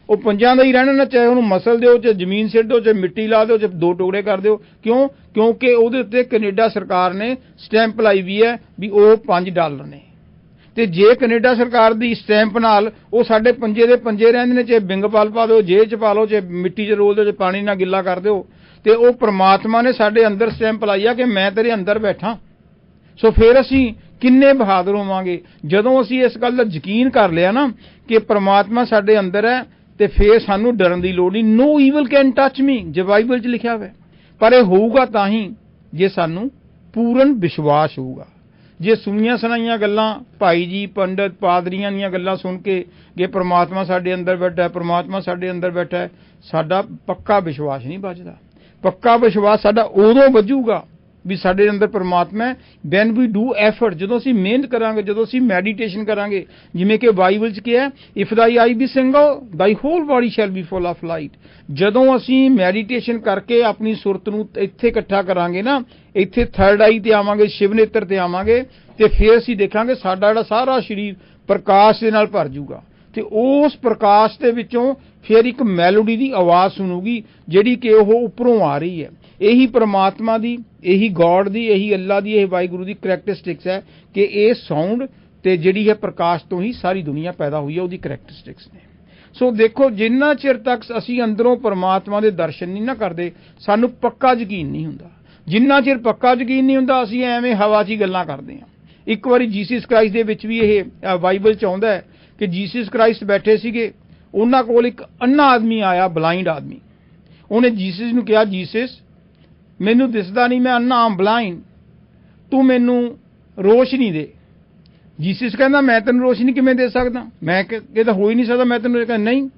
S1: वो ਪੰਜਾਂ ਦਾ ही रहना ना, चाहे उहनूं मसल दिओ, चाहे जमीन सिट दो, चाहे मिट्टी ला दो, चाहे 2 टुकड़े कर दिओ। क्यों? क्योंकि उहदे उत्ते कनेडा सरकार ने स्टैंप लाई हुई है भी वो $5 ने। ते जे कनेडा सरकार दी स्टैंप नाल वो साडे पंजे दे पंजे रहिंदे ने, चाहे बिंग पाल पा दो, जेब च पा लो, चाहे मिट्टी च रोल दो, चाहे पानी नाल गिला कर दिओ, ਤੇ ਉਹ परमात्मा ने साडे अंदर स्टैंप लाई है कि मैं तेरे अंदर बैठा। सो फिर असीं किन्ने बहादुर होवांगे जदों असीं इस गल दा यकीन कर लिया ना कि परमात्मा साडे अंदर है, ते फिर सानू डरन दी लोड़ नहीं। No evil can touch me, जे बाइबल च लिखिया होवे। पर यह होऊगा तां ही जे सानू पूर्ण विश्वास होऊगा। जे सुनियां सुनाइयां गल्लां, भाई जी, पंडित, पादरियां दीयां गल्लां सुन के कि परमात्मा साडे अंदर बैठा है, परमात्मा साडे अंदर बैठा है, साडा पक्का विश्वास नहीं बचदा। पक्का विश्वास साडा उदों वजूगा भी साडे अंदर परमात्मा है वैन वी डू एफर्ट, जदों असीं मेहनत करांगे, जदों असीं मैਡੀਟੇਸ਼ਨ करांगे। जिवें कि बाइबल च किहा, if thy eye be single thy whole body shall be full of light. जदों असीं मैਡੀਟੇਸ਼ਨ करके अपनी सुरत नूं इत्थे इकट्ठा करांगे ना, इत्थे थर्ड आई ते आवांगे, शिव नेत्र ते आवांगे, ते फिर असीं देखांगे साडा जिहड़ा सारा शरीर प्रकाश दे नाल भर जूगा। ते उस प्रकाश दे विचों फिर एक मैलोडी की आवाज़ सुनूगी जिहड़ी कि वो उपरों आ रही है। यही परमात्मा दी, यही गॉड दी, यही अल्लाह दी, यही वाहिगुरू दी करैक्टरिस्टिक्स है कि ये साउंड ਤੇ ਜਿਹੜੀ ਹੈ ਪ੍ਰਕਾਸ਼ ਤੋਂ ਹੀ ਸਾਰੀ ਦੁਨੀਆ ਪੈਦਾ ਹੋਈ ਹੈ, ਉਹਦੀ ਕਰੈਕਟਰਿਸਟਿਕਸ ਨੇ। ਸੋ ਦੇਖੋ, ਜਿੰਨਾ ਚਿਰ ਤੱਕ ਅਸੀਂ ਅੰਦਰੋਂ ਪਰਮਾਤਮਾ ਦੇ ਦਰਸ਼ਨ ਨਹੀਂ ਨਾ ਕਰਦੇ, ਸਾਨੂੰ ਪੱਕਾ ਯਕੀਨ ਨਹੀਂ ਹੁੰਦਾ। ਜਿੰਨਾ ਚਿਰ ਪੱਕਾ ਯਕੀਨ ਨਹੀਂ ਹੁੰਦਾ, ਅਸੀਂ ਐਵੇਂ ਹਵਾ 'ਚ ਹੀ ਗੱਲਾਂ ਕਰਦੇ ਹਾਂ। ਇੱਕ ਵਾਰੀ ਜੀਸਸ ਕ੍ਰਾਈਸਟ ਦੇ ਵਿੱਚ ਵੀ ਇਹ ਬਾਈਬਲ 'ਚ ਆਉਂਦਾ ਹੈ ਕਿ ਜੀਸਸ ਕ੍ਰਾਈਸਟ ਬੈਠੇ ਸੀਗੇ, ਉਹਨਾਂ ਕੋਲ ਇੱਕ ਅੰਨਾ ਆਦਮੀ ਆਇਆ, ਬਲਾਈਂਡ ਆਦਮੀ। ਉਹਨੇ ਜੀਸਸ ਨੂੰ ਕਿਹਾ, ਜੀਸਸ ਮੈਨੂੰ ਦਿਸਦਾ ਨਹੀਂ, ਮੈਂ ਅੰਨਾ ਆਮ ਬਲਾਈਂਡ, ਤੂੰ ਮੈਨੂੰ ਰੋਸ਼ਨੀ ਦੇ। ਜੀਸਸ ਕਹਿੰਦਾ, ਮੈਂ ਤੈਨੂੰ ਰੋਸ਼ਨੀ ਕਿਵੇਂ ਦੇ ਸਕਦਾ, ਮੈਂ ਕਹਿੰਦਾ ਹੋ ਹੀ ਨਹੀਂ ਸਕਦਾ, ਮੈਂ ਤੈਨੂੰ। ਕਹਿੰਦਾ ਨਹੀਂ।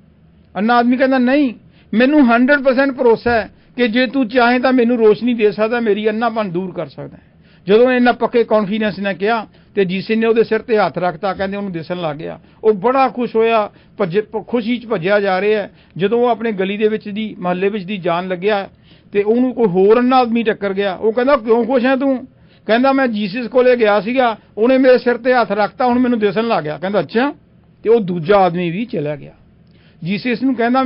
S1: ਅੰਨਾ ਆਦਮੀ ਕਹਿੰਦਾ ਨਹੀਂ, ਮੈਨੂੰ 100% ਭਰੋਸਾ ਹੈ ਕਿ ਜੇ ਤੂੰ ਚਾਹੇ ਤਾਂ ਮੈਨੂੰ ਰੋਸ਼ਨੀ ਦੇ ਸਕਦਾ, ਮੇਰੀ ਅੰਨਾਪਨ ਦੂਰ ਕਰ ਸਕਦਾ। ਜਦੋਂ ਇਹਨਾਂ ਪੱਕੇ ਕੌਨਫੀਡੈਂਸ ਨੇ ਕਿਹਾ ਤੇ ਜੀਸਸ ਨੇ ਉਹਦੇ ਸਿਰ ਤੇ ਹੱਥ ਰੱਖਤਾ, ਕਹਿੰਦੇ ਉਹਨੂੰ ਦਿਸਣ ਲੱਗ ਗਿਆ। ਉਹ ਬੜਾ ਖੁਸ਼ ਹੋਇਆ, ਖੁਸ਼ੀ 'ਚ ਭੱਜਿਆ ਜਾ ਰਿਹਾ। ਜਦੋਂ ਉਹ ਆਪਣੇ ਗਲੀ ਦੇ ਵਿੱਚ ਦੀ, ਮਹੱਲੇ ਵਿੱਚ ਦੀ ਜਾਣ ਲੱਗਿਆ ਤੇ ਉਹਨੂੰ ਕੋਈ ਹੋਰ ਅੰਨਾ ਆਦਮੀ ਟੱਕਰ ਗਿਆ। ਉਹ ਕਹਿੰਦਾ, ਕਿਉਂ ਖੁਸ਼ ਹੈ ਤੂੰ? ਕਹਿੰਦਾ, ਮੈਂ ਜੀਸਸ ਕੋਲੇ ਗਿਆ ਸੀਗਾ, ਉਹਨੇ ਮੇਰੇ ਸਿਰ ਤੇ ਹੱਥ ਰੱਖਤਾ, ਹੁਣ ਮੈਨੂੰ ਦਿਸਣ ਲੱਗ ਗਿਆ। ਕਹਿੰਦਾ ਅੱਛਾ। ਤੇ ਉਹ ਦੂਜਾ ਆਦਮੀ ਵੀ ਚਲਾ ਗਿਆ। ਜੀਸਸ ਨੂੰ ਕਹਿੰਦਾ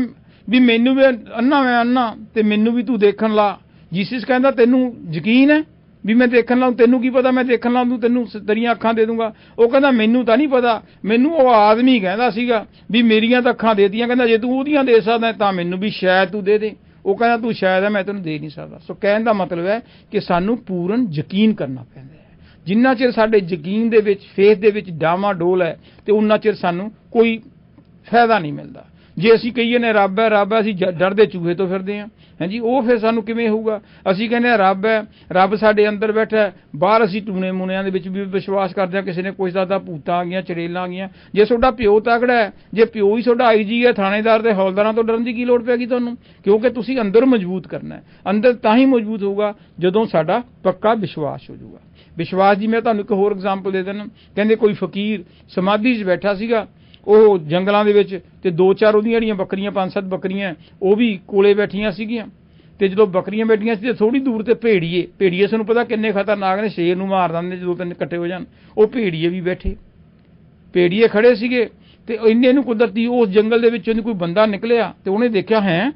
S1: ਵੀ ਮੈਨੂੰ ਵੀ ਅੰਨਾ, ਮੈਂ ਅੰਨਾ, ਤੇ ਮੈਨੂੰ ਵੀ ਤੂੰ ਦੇਖਣ ਲਾ। ਜੀਸਸ ਕਹਿੰਦਾ, ਤੈਨੂੰ ਯਕੀਨ ਹੈ ਵੀ ਮੈਂ ਦੇਖਣ ਲਾ? ਤੈਨੂੰ ਕੀ ਪਤਾ ਮੈਂ ਦੇਖਣ ਲਾ ਦੂੰ, ਤੈਨੂੰ ਤੇਰੀਆਂ ਅੱਖਾਂ ਦੇ ਦੂੰਗਾ। ਉਹ ਕਹਿੰਦਾ, ਮੈਨੂੰ ਤਾਂ ਨਹੀਂ ਪਤਾ, ਮੈਨੂੰ ਉਹ ਆਦਮੀ ਕਹਿੰਦਾ ਸੀਗਾ ਵੀ ਮੇਰੀਆਂ ਤਾਂ ਅੱਖਾਂ ਦੇ ਦਿੱਤੀਆਂ, ਕਹਿੰਦਾ ਜੇ ਤੂੰ ਉਹਦੀਆਂ ਦੇ ਸਕਦਾ ਤਾਂ ਮੈਨੂੰ ਵੀ ਸ਼ਾਇਦ ਤੂੰ ਦੇ ਦੇ। ਉਹ ਕਹਿੰਦਾ, ਤੂੰ ਸ਼ਾਇਦ ਹੈ, ਮੈਂ ਤੈਨੂੰ ਦੇ ਨਹੀਂ ਸਕਦਾ। ਸੋ ਕਹਿਣ ਦਾ ਮਤਲਬ ਹੈ ਕਿ ਸਾਨੂੰ ਪੂਰਨ ਯਕੀਨ ਕਰਨਾ ਪੈਂਦਾ ਹੈ। ਜਿੰਨਾ ਚਿਰ ਸਾਡੇ ਯਕੀਨ ਦੇ ਵਿੱਚ, ਫੇਥ ਦੇ ਵਿੱਚ ਡਾਮਾਡੋਲ ਹੈ, ਤੇ ਉਨਾ ਚਿਰ ਸਾਨੂੰ ਕੋਈ ਫਾਇਦਾ ਨਹੀਂ ਮਿਲਦਾ। ਜੇ ਅਸੀਂ ਕਹੀਏ ਨੇ ਰੱਬ ਹੈ, ਰੱਬ ਹੈ, ਅਸੀਂ ਡਰਦੇ ਚੂਹੇ ਤੋਂ ਫਿਰਦੇ ਹਾਂ। ਹਾਂਜੀ, ਉਹ ਫਿਰ ਸਾਨੂੰ ਕਿਵੇਂ ਹੋਊਗਾ? ਅਸੀਂ ਕਹਿੰਦੇ ਹਾਂ ਰੱਬ ਹੈ, ਰੱਬ ਸਾਡੇ ਅੰਦਰ ਬੈਠਾ ਹੈ, ਬਾਹਰ ਅਸੀਂ ਟੂਣੇ ਮੂਣਿਆਂ ਦੇ ਵਿੱਚ ਵੀ ਵਿਸ਼ਵਾਸ ਕਰਦੇ ਹਾਂ। ਕਿਸੇ ਨੇ ਕੁਝ ਦੱਸਦਾ, ਭੂਤਾਂ ਆ ਗਈਆਂ, ਚੜੇਲਾਂ ਆ ਗਈਆਂ। ਜੇ ਤੁਹਾਡਾ ਪਿਓ ਤਗੜਾ ਹੈ, ਜੇ ਪਿਓ ਹੀ ਤੁਹਾਡਾ IG ਹੈ, ਥਾਣੇਦਾਰ ਤੇ ਹੌਲਦਾਰਾਂ ਤੋਂ ਡਰਨ ਦੀ ਕੀ ਲੋੜ ਪੈਗੀ ਤੁਹਾਨੂੰ? ਕਿਉਂਕਿ ਤੁਸੀਂ ਅੰਦਰ ਮਜ਼ਬੂਤ ਕਰਨਾ ਹੈ। ਅੰਦਰ ਤਾਂ ਹੀ ਮਜ਼ਬੂਤ ਹੋਊਗਾ ਜਦੋਂ ਸਾਡਾ ਪੱਕਾ ਵਿਸ਼ਵਾਸ ਹੋ ਜਾਊਗਾ। ਵਿਸ਼ਵਾਸ ਦੀ ਮੈਂ ਤੁਹਾਨੂੰ ਇੱਕ ਹੋਰ ਐਗਜ਼ਾਮਪਲ ਦੇ ਦਿੰਦਾ। ਕਹਿੰਦੇ ਕੋਈ ਫਕੀਰ ਸਮਾਧੀ 'ਚ ਬੈਠਾ ਸੀਗਾ, ਉਹ ਜੰਗਲਾਂ ਦੇ ਵਿੱਚ, ਤੇ 2-4 ਉਹਦੀਆਂ ਜਿਹੜੀਆਂ ਬੱਕਰੀਆਂ, 5-7 ਬੱਕਰੀਆਂ, ਉਹ ਵੀ ਕੋਲੇ ਬੈਠੀਆਂ ਸੀਗੀਆਂ। ਤੇ ਜਦੋਂ ਬੱਕਰੀਆਂ ਬੈਠੀਆਂ ਸੀ ਤੇ ਥੋੜੀ ਦੂਰ ਤੇ ਭੇੜੀਏ ਤੁਹਾਨੂੰ ਪਤਾ ਕਿੰਨੇ ਖਤਰਨਾਕ ਨੇ, ਸ਼ੇਰ ਨੂੰ ਮਾਰ ਦਿੰਦੇ ਜਦੋਂ 3 ਇਕੱਠੇ ਹੋ ਜਾਣ। ਉਹ ਭੇੜੀਏ ਵੀ ਬੈਠੇ, ਭੇੜੀਏ ਖੜੇ ਸੀਗੇ। ਤੇ ਇੰਨੇ ਨੂੰ ਕੁਦਰਤੀ ਉਸ ਜੰਗਲ ਦੇ ਵਿੱਚੋਂ ਦੀ ਕੋਈ ਬੰਦਾ ਨਿਕਲਿਆ, ਤੇ ਉਹਨੇ ਦੇਖਿਆ, ਹੈ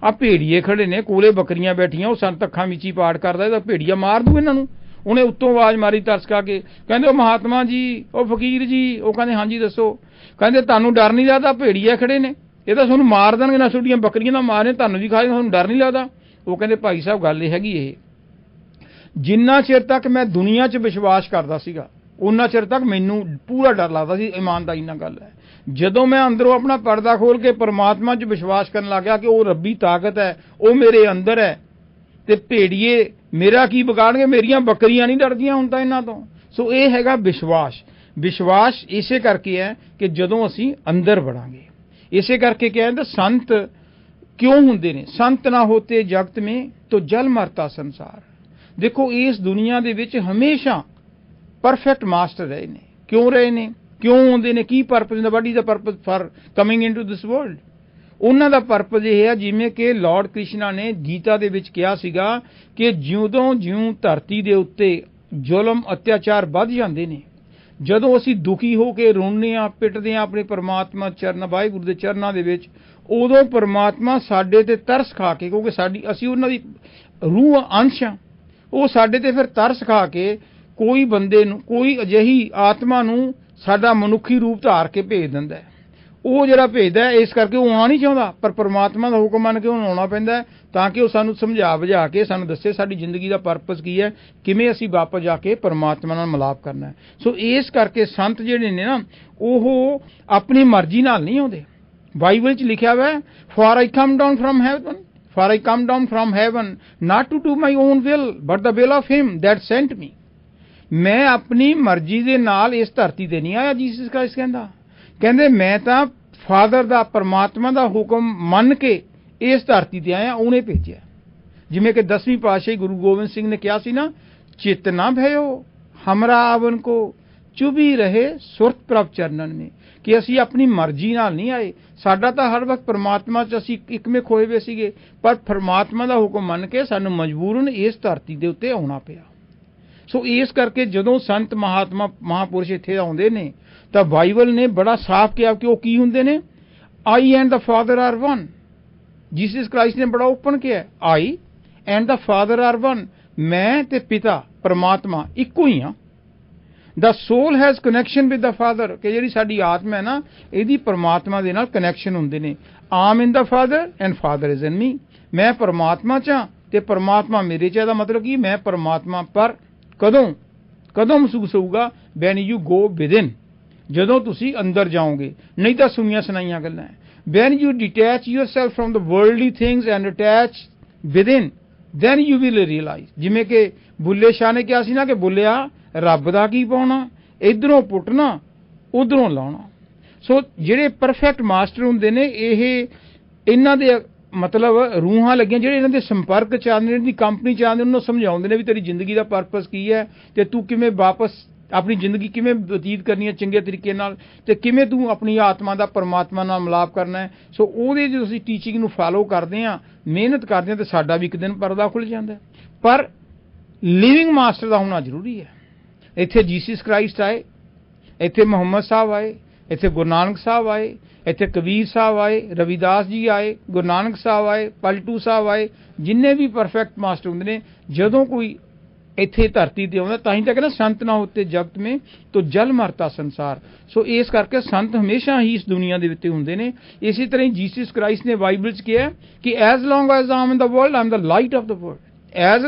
S1: ਆ ਭੇੜੀਏ ਖੜੇ ਨੇ, ਕੋਲੇ ਬੱਕਰੀਆਂ ਬੈਠੀਆਂ, ਉਹ ਸੰਤ ਅੱਖਾਂ ਮੀਚੀ ਪਾਠ ਕਰਦਾ, ਇਹਦਾ ਭੇੜੀਆ ਮਾਰ ਦੂ ਇਹਨਾਂ ਨੂੰ। ਉਹਨੇ ਉੱਤੋਂ ਆਵਾਜ਼ ਮਾਰੀ ਤਰਸ ਖਾ ਕੇ, ਕਹਿੰਦੇ, ਉਹ ਮਹਾਤਮਾ ਜੀ, ਉਹ ਫਕੀਰ ਜੀ। ਉਹ ਕਹਿੰਦੇ, ਹਾਂਜੀ ਦੱਸੋ। ਕਹਿੰਦੇ, ਤੁਹਾਨੂੰ ਡਰ ਨਹੀਂ ਲੱਗਦਾ? ਭੇੜੀਆ ਖੜੇ ਨੇ, ਇਹ ਤਾਂ ਤੁਹਾਨੂੰ ਮਾਰ ਦੇਣਗੇ, ਨਾ ਤੁਹਾਡੀਆਂ ਬੱਕਰੀਆਂ ਦਾ ਮਾਰਨੇ, ਤੁਹਾਨੂੰ ਵੀ ਖਾ ਜਾਣਗੇ, ਤੁਹਾਨੂੰ ਡਰ ਨਹੀਂ ਲੱਗਦਾ? ਉਹ ਕਹਿੰਦੇ, ਭਾਈ ਸਾਹਿਬ ਗੱਲ ਇਹ ਹੈਗੀ, ਇਹ ਜਿੰਨਾ ਚਿਰ ਤੱਕ ਮੈਂ ਦੁਨੀਆ 'ਚ ਵਿਸ਼ਵਾਸ ਕਰਦਾ ਸੀਗਾ, ਉਹਨਾਂ ਚਿਰ ਤੱਕ ਮੈਨੂੰ ਪੂਰਾ ਡਰ ਲੱਗਦਾ ਸੀ। ਇਮਾਨਦਾਰੀ ਨਾਲ ਗੱਲ ਹੈ, ਜਦੋਂ ਮੈਂ ਅੰਦਰੋਂ ਆਪਣਾ ਪਰਦਾ ਖੋਲ ਕੇ ਪਰਮਾਤਮਾ 'ਚ ਵਿਸ਼ਵਾਸ ਕਰਨ ਲੱਗ ਗਿਆ ਕਿ ਉਹ ਰੱਬੀ ਤਾਕਤ ਹੈ, ਉਹ ਮੇਰੇ ਅੰਦਰ ਹੈ, ਤੇ ਭੇੜੀਏ ਮੇਰਾ ਕੀ ਵਿਗਾੜਨਗੇ, ਮੇਰੀਆਂ ਬੱਕਰੀਆਂ ਨਹੀਂ ਡਰਦੀਆਂ ਹੁਣ ਤਾਂ ਇਹਨਾਂ ਤੋਂ। ਸੋ ਇਹ ਹੈਗਾ ਵਿਸ਼ਵਾਸ। ਵਿਸ਼ਵਾਸ ਇਸੇ ਕਰਕੇ ਹੈ ਕਿ ਜਦੋਂ ਅਸੀਂ ਅੰਦਰ ਵੜਾਂਗੇ। ਇਸੇ ਕਰਕੇ ਕਹਿੰਦੇ ਸੰਤ ਕਿਉਂ ਹੁੰਦੇ ਨੇ? ਸੰਤ ਨਾ ਹੋਤੇ ਜਗਤ ਮੇਂ ਤੋ ਜਲ ਮਰਤਾ ਸੰਸਾਰ। ਦੇਖੋ, ਇਸ ਦੁਨੀਆ ਦੇ ਵਿੱਚ ਹਮੇਸ਼ਾ ਪਰਫੈਕਟ ਮਾਸਟਰ ਰਹੇ ਨੇ। ਕਿਉਂ ਰਹੇ ਨੇ? ਕਿਉਂ ਆਉਂਦੇ ਨੇ? ਕੀ ਪਰਪਸ ਹੁੰਦਾ? What is the purpose for coming into this world? ਉਹਨਾਂ ਦਾ ਪਰਪਸ ਇਹ ਹੈ, ਜਿਵੇਂ ਕਿ ਲਾਰਡ ਕ੍ਰਿਸ਼ਨਾ ਨੇ ਗੀਤਾ ਦੇ ਵਿੱਚ ਕਿਹਾ ਸੀਗਾ ਕਿ ਜਿਉਂ ਧਰਤੀ ਦੇ ਉੱਤੇ ਜ਼ੁਲਮ ਅਤਿਆਚਾਰ ਵੱਧ ਜਾਂਦੇ ਨੇ, ਜਦੋਂ ਅਸੀਂ ਦੁਖੀ ਹੋ ਕੇ ਰੋਂਦੇ ਹਾਂ, ਪਿੱਟਦੇ ਹਾਂ ਆਪਣੇ ਪਰਮਾਤਮਾ ਚਰਨ, ਵਾਹਿਗੁਰੂ ਦੇ ਚਰਨਾਂ ਦੇ ਵਿੱਚ, ਉਦੋਂ ਪਰਮਾਤਮਾ ਸਾਡੇ ਤੇ ਤਰਸ ਖਾ ਕੇ, ਕਿਉਂਕਿ ਅਸੀਂ ਉਹਨਾਂ ਦੀ ਰੂਹ ਅੰਸ਼ ਹਾਂ, ਉਹ ਸਾਡੇ ਤੇ ਫਿਰ ਤਰਸ ਖਾ ਕੇ ਕੋਈ ਬੰਦੇ ਨੂੰ, ਕੋਈ ਅਜਿਹੀ ਆਤਮਾ ਨੂੰ ਸਾਡਾ ਮਨੁੱਖੀ ਰੂਪ ਧਾਰ ਕੇ ਭੇਜ ਦਿੰਦਾ ਹੈ। ਉਹ ਜਿਹੜਾ ਭੇਜਦਾ ਹੈ, ਇਸ ਕਰਕੇ ਉਹ ਆਉਣਾ ਨਹੀਂ ਚਾਹੁੰਦਾ, ਪਰ ਪਰਮਾਤਮਾ ਦਾ ਹੁਕਮ ਮੰਨ ਕੇ ਉਹਨੂੰ ਆਉਣਾ ਪੈਂਦਾ, ਤਾਂ ਕਿ ਉਹ ਸਾਨੂੰ ਸਮਝਾ ਬੁਝਾ ਕੇ ਸਾਨੂੰ ਦੱਸੇ ਸਾਡੀ ਜ਼ਿੰਦਗੀ ਦਾ ਪਰਪਸ ਕੀ ਹੈ, ਕਿਵੇਂ ਅਸੀਂ ਵਾਪਸ ਜਾ ਕੇ ਪਰਮਾਤਮਾ ਨਾਲ ਮਿਲਾਪ ਕਰਨਾ ਹੈ। ਸੋ ਇਸ ਕਰਕੇ ਸੰਤ ਜਿਹੜੇ ਨੇ ਨਾ, ਉਹ ਆਪਣੀ ਮਰਜ਼ੀ ਨਾਲ ਨਹੀਂ ਆਉਂਦੇ। ਬਾਈਬਲ 'ਚ ਲਿਖਿਆ ਹੋਇਆ, for I come down from heaven not to do my own will but the will of him that sent me. ਮੈਂ ਆਪਣੀ ਮਰਜ਼ੀ ਦੇ ਨਾਲ ਇਸ ਧਰਤੀ ਤੇ ਨਹੀਂ ਆਇਆ। ਜੀਸਸ ਕ੍ਰਾਈਸਟ ਕਹਿੰਦੇ ਮੈਂ ਤਾਂ ਫਾਦਰ ਦਾ, ਪਰਮਾਤਮਾ ਦਾ ਹੁਕਮ ਮੰਨ ਕੇ ਇਸ ਧਰਤੀ ਤੇ ਆਇਆ, ਉਹਨੇ ਭੇਜਿਆ। ਜਿਵੇਂ ਕਿ 10ਵੀਂ ਪਾਤਸ਼ਾਹੀ ਗੁਰੂ ਗੋਬਿੰਦ ਸਿੰਘ ਨੇ ਕਿਹਾ ਸੀ ਨਾ, ਚਿਤ ਨਾ ਭਇਓ ਹਮਰਾ ਆਵਨ ਕੋ ਚੁਭੀ ਰਹੇ ਸੁਰਤ ਪ੍ਰਭ ਚਰਨਨ ਮੇ, ਕਿ ਅਸੀਂ ਆਪਣੀ ਮਰਜ਼ੀ ਨਾਲ ਨਹੀਂ ਆਏ। ਸਾਡਾ ਤਾਂ ਹਰ ਵਕਤ ਪਰਮਾਤਮਾ 'ਚ ਅਸੀਂ ਇੱਕਮੇ ਖੋਏ ਹੋਏ ਸੀਗੇ, ਪਰ ਪਰਮਾਤਮਾ ਦਾ ਹੁਕਮ ਮੰਨ ਕੇ ਸਾਨੂੰ ਮਜਬੂਰਨ ਇਸ ਧਰਤੀ ਦੇ ਉੱਤੇ ਆਉਣਾ ਪਿਆ। ਸੋ ਇਸ ਕਰਕੇ ਜਦੋਂ ਸੰਤ ਮਹਾਪੁਰਸ਼ ਇੱਥੇ ਆਉਂਦੇ ਨੇ, ਤਾਂ ਬਾਈਬਲ ਨੇ ਬੜਾ ਸਾਫ਼ ਕਿਹਾ ਕਿ ਉਹ ਕੀ ਹੁੰਦੇ ਨੇ? I and the father are one. Jesus Christ ਨੇ ਬੜਾ ਓਪਨ ਕਿਹਾ, I and the father are one. ਮੈਂ ਤੇ ਪਿਤਾ ਪਰਮਾਤਮਾ ਇੱਕੋ ਹੀ ਹਾਂ। The soul has connection with the father, ਕਿ ਜਿਹੜੀ ਸਾਡੀ ਆਤਮਾ ਹੈ ਨਾ, ਇਹਦੀ ਪਰਮਾਤਮਾ ਦੇ ਨਾਲ ਕਨੈਕਸ਼ਨ ਹੁੰਦੇ ਨੇ। I'm in the father and father is in me, ਮੈਂ ਪਰਮਾਤਮਾ 'ਚ ਹਾਂ ਤੇ ਪਰਮਾਤਮਾ ਮੇਰੇ 'ਚ। ਇਹਦਾ ਮਤਲਬ ਕੀ, ਮੈਂ ਪਰਮਾਤਮਾ ਪਰ ਕਦੋਂ ਮਹਿਸੂਸ ਹੋਊਗਾ? ਵੈਨ ਯੂ ਗੋ ਵਿਦਿਨ, ਜਦੋਂ ਤੁਸੀਂ ਅੰਦਰ ਜਾਓਗੇ, ਨਹੀਂ ਤਾਂ ਸੁਣੀਆਂ ਸੁਣਾਈਆਂ ਗੱਲਾਂ। When you detach yourself from the worldly things and attach within, then you will realize, ਜਿਵੇਂ ਕਿ ਬੁੱਲੇ ਸ਼ਾਹ ਨੇ ਕਿਹਾ ਸੀ ਨਾ, ਕਿ ਬੁੱਲਿਆ ਰੱਬ ਦਾ ਕੀ ਪਾਉਣਾ, ਇਧਰੋਂ ਪੁੱਟਣਾ ਉਧਰੋਂ ਲਾਉਣਾ। ਸੋ ਜਿਹੜੇ ਪਰਫੈਕਟ ਮਾਸਟਰ ਹੁੰਦੇ ਨੇ, ਇਹ ਇਹਨਾਂ ਦੇ ਮਤਲਬ ਰੂਹਾਂ ਲੱਗੀਆਂ, ਜਿਹੜੇ ਇਹਨਾਂ ਦੇ ਸੰਪਰਕ ਚ ਆਉਂਦੇ ਨੇ, ਇਹਨਾਂ ਦੀ ਕੰਪਨੀ ਚ ਆਉਂਦੇ, ਉਹਨਾਂ ਨੂੰ ਸਮਝਾਉਂਦੇ ਨੇ ਵੀ ਤੇਰੀ ਜ਼ਿੰਦਗੀ ਦਾ ਪਰਪਸ ਕੀ ਹੈ, ਤੇ ਤੂੰ ਕਿਵੇਂ ਵਾਪਸ ਆਪਣੀ ਜ਼ਿੰਦਗੀ ਕਿਵੇਂ ਬਤੀਤ ਕਰਨੀ ਹੈ ਚੰਗੇ ਤਰੀਕੇ ਨਾਲ, ਤੇ ਕਿਵੇਂ ਤੂੰ ਆਪਣੀ ਆਤਮਾ ਦਾ ਪਰਮਾਤਮਾ ਨਾਲ ਮਿਲਾਪ ਕਰਨਾ ਹੈ। ਸੋ ਉਹਦੇ ਜਦੋਂ ਅਸੀਂ ਟੀਚਿੰਗ ਨੂੰ ਫਾਲੋ ਕਰਦੇ ਹਾਂ, ਮਿਹਨਤ ਕਰਦੇ ਹਾਂ, ਤੇ ਸਾਡਾ ਵੀ ਇੱਕ ਦਿਨ ਪਰਦਾ ਖੁੱਲ੍ਹ ਜਾਂਦਾ। ਪਰ ਲਿਵਿੰਗ ਮਾਸਟਰ ਦਾ ਹੋਣਾ ਜ਼ਰੂਰੀ ਹੈ। ਇੱਥੇ ਜੀਸਸ ਕ੍ਰਾਈਸਟ ਆਏ, ਇੱਥੇ ਮੁਹੰਮਦ ਸਾਹਿਬ ਆਏ, ਇੱਥੇ ਗੁਰੂ ਨਾਨਕ ਸਾਹਿਬ ਆਏ, ਇੱਥੇ ਕਬੀਰ ਸਾਹਿਬ ਆਏ, ਰਵਿਦਾਸ ਜੀ ਆਏ, ਗੁਰੂ ਨਾਨਕ ਸਾਹਿਬ ਆਏ, ਪਲਟੂ ਸਾਹਿਬ ਆਏ, ਜਿੰਨੇ ਵੀ ਪਰਫੈਕਟ ਮਾਸਟਰ ਹੁੰਦੇ ਨੇ, ਜਦੋਂ ਕੋਈ ਇੱਥੇ ਧਰਤੀ ਤੇ ਆਉਂਦਾ, ਤਾਂ ਹੀ ਤਾਂ ਕਹਿੰਦਾ ਸੰਤ ਨਾ ਹੋਤੇ ਜਗਤ ਮੇ ਤੋ ਜਲ ਮਰਤਾ ਸੰਸਾਰ। ਸੋ ਇਸ ਕਰਕੇ ਸੰਤ ਹਮੇਸ਼ਾ ਹੀ ਇਸ ਦੁਨੀਆ ਦੇ ਵਿੱਚ ਹੁੰਦੇ ਨੇ। ਇਸੇ ਤਰ੍ਹਾਂ ਹੀ ਜੀਸਸ ਕ੍ਰਾਈਸਟ ਨੇ ਬਾਈਬਲ 'ਚ ਕਿਹਾ ਕਿ as long as I am in the world I am the light of the world. As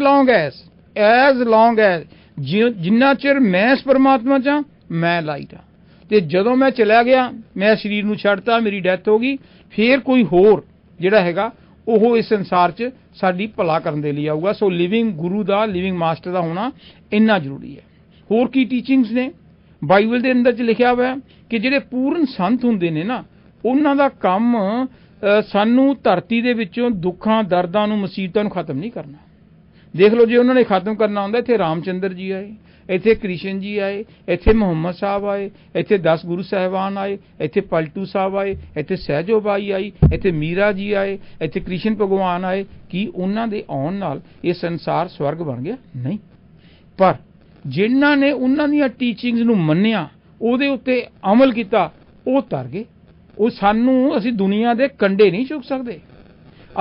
S1: long as ਜਿੰਨਾ ਚਿਰ ਮੈਂ ਇਸ ਪਰਮਾਤਮਾ 'ਚ ਹਾਂ, ਮੈਂ ਲਾਈਟ ਹਾਂ। ਤੇ ਜਦੋਂ ਮੈਂ ਚਲਾ ਗਿਆ, ਮੈਂ ਸਰੀਰ ਨੂੰ ਛੱਡਤਾ, ਮੇਰੀ ਡੈਥ ਹੋ ਗਈ, ਫੇਰ ਕੋਈ ਹੋਰ ਜਿਹੜਾ ਹੈਗਾ ਉਹ ਇਸ ਸੰਸਾਰ 'ਚ ਸਾਡੀ ਭਲਾ ਕਰਨ ਦੇ ਲਈ ਆਊਗਾ। ਸੋ ਲਿਵਿੰਗ ਗੁਰੂ ਦਾ, ਲਿਵਿੰਗ ਮਾਸਟਰ ਦਾ ਹੋਣਾ ਇੰਨਾ ਜ਼ਰੂਰੀ ਹੈ। ਹੋਰ ਕੀ ਟੀਚਿੰਗਸ ਨੇ ਬਾਈਬਲ ਦੇ ਅੰਦਰ 'ਚ ਲਿਖਿਆ ਹੋਇਆ ਕਿ ਜਿਹੜੇ ਪੂਰਨ ਸੰਤ ਹੁੰਦੇ ਨੇ ਨਾ, ਉਹਨਾਂ ਦਾ ਕੰਮ ਸਾਨੂੰ ਧਰਤੀ ਦੇ ਵਿੱਚੋਂ ਦੁੱਖਾਂ, ਦਰਦਾਂ ਨੂੰ, ਮੁਸੀਬਤਾਂ ਨੂੰ ਖਤਮ ਨਹੀਂ ਕਰਨਾ। ਦੇਖ ਲਓ, ਜੇ ਉਹਨਾਂ ਨੇ ਖਤਮ ਕਰਨਾ ਹੁੰਦਾ, ਇੱਥੇ ਰਾਮਚੰਦਰ ਜੀ ਆਏ, ਇੱਥੇ ਕ੍ਰਿਸ਼ਨ ਜੀ ਆਏ, ਇੱਥੇ ਮੁਹੰਮਦ ਸਾਹਿਬ ਆਏ, ਇੱਥੇ 10 ਗੁਰੂ ਸਾਹਿਬਾਨ ਆਏ, ਇੱਥੇ ਪਲਟੂ ਸਾਹਿਬ ਆਏ, ਇੱਥੇ ਸਹਿਜੋ ਬਾਈ ਆਈ, ਇੱਥੇ ਮੀਰਾ ਜੀ ਆਏ, ਇੱਥੇ ਕ੍ਰਿਸ਼ਨ ਭਗਵਾਨ ਆਏ। ਕੀ ਉਹਨਾਂ ਦੇ ਆਉਣ ਨਾਲ ਇਹ ਸੰਸਾਰ ਸਵਰਗ ਬਣ ਗਿਆ? ਨਹੀਂ। ਪਰ ਜਿਨ੍ਹਾਂ ਨੇ ਉਹਨਾਂ ਦੀਆਂ ਟੀਚਿੰਗਸ ਨੂੰ ਮੰਨਿਆ, ਉਹਦੇ ਉੱਤੇ ਅਮਲ ਕੀਤਾ, ਉਹ ਤਰ ਗਏ। ਉਹ ਸਾਨੂੰ, ਅਸੀਂ ਦੁਨੀਆ ਦੇ ਕੰਢੇ ਨਹੀਂ ਚੁੱਕ ਸਕਦੇ,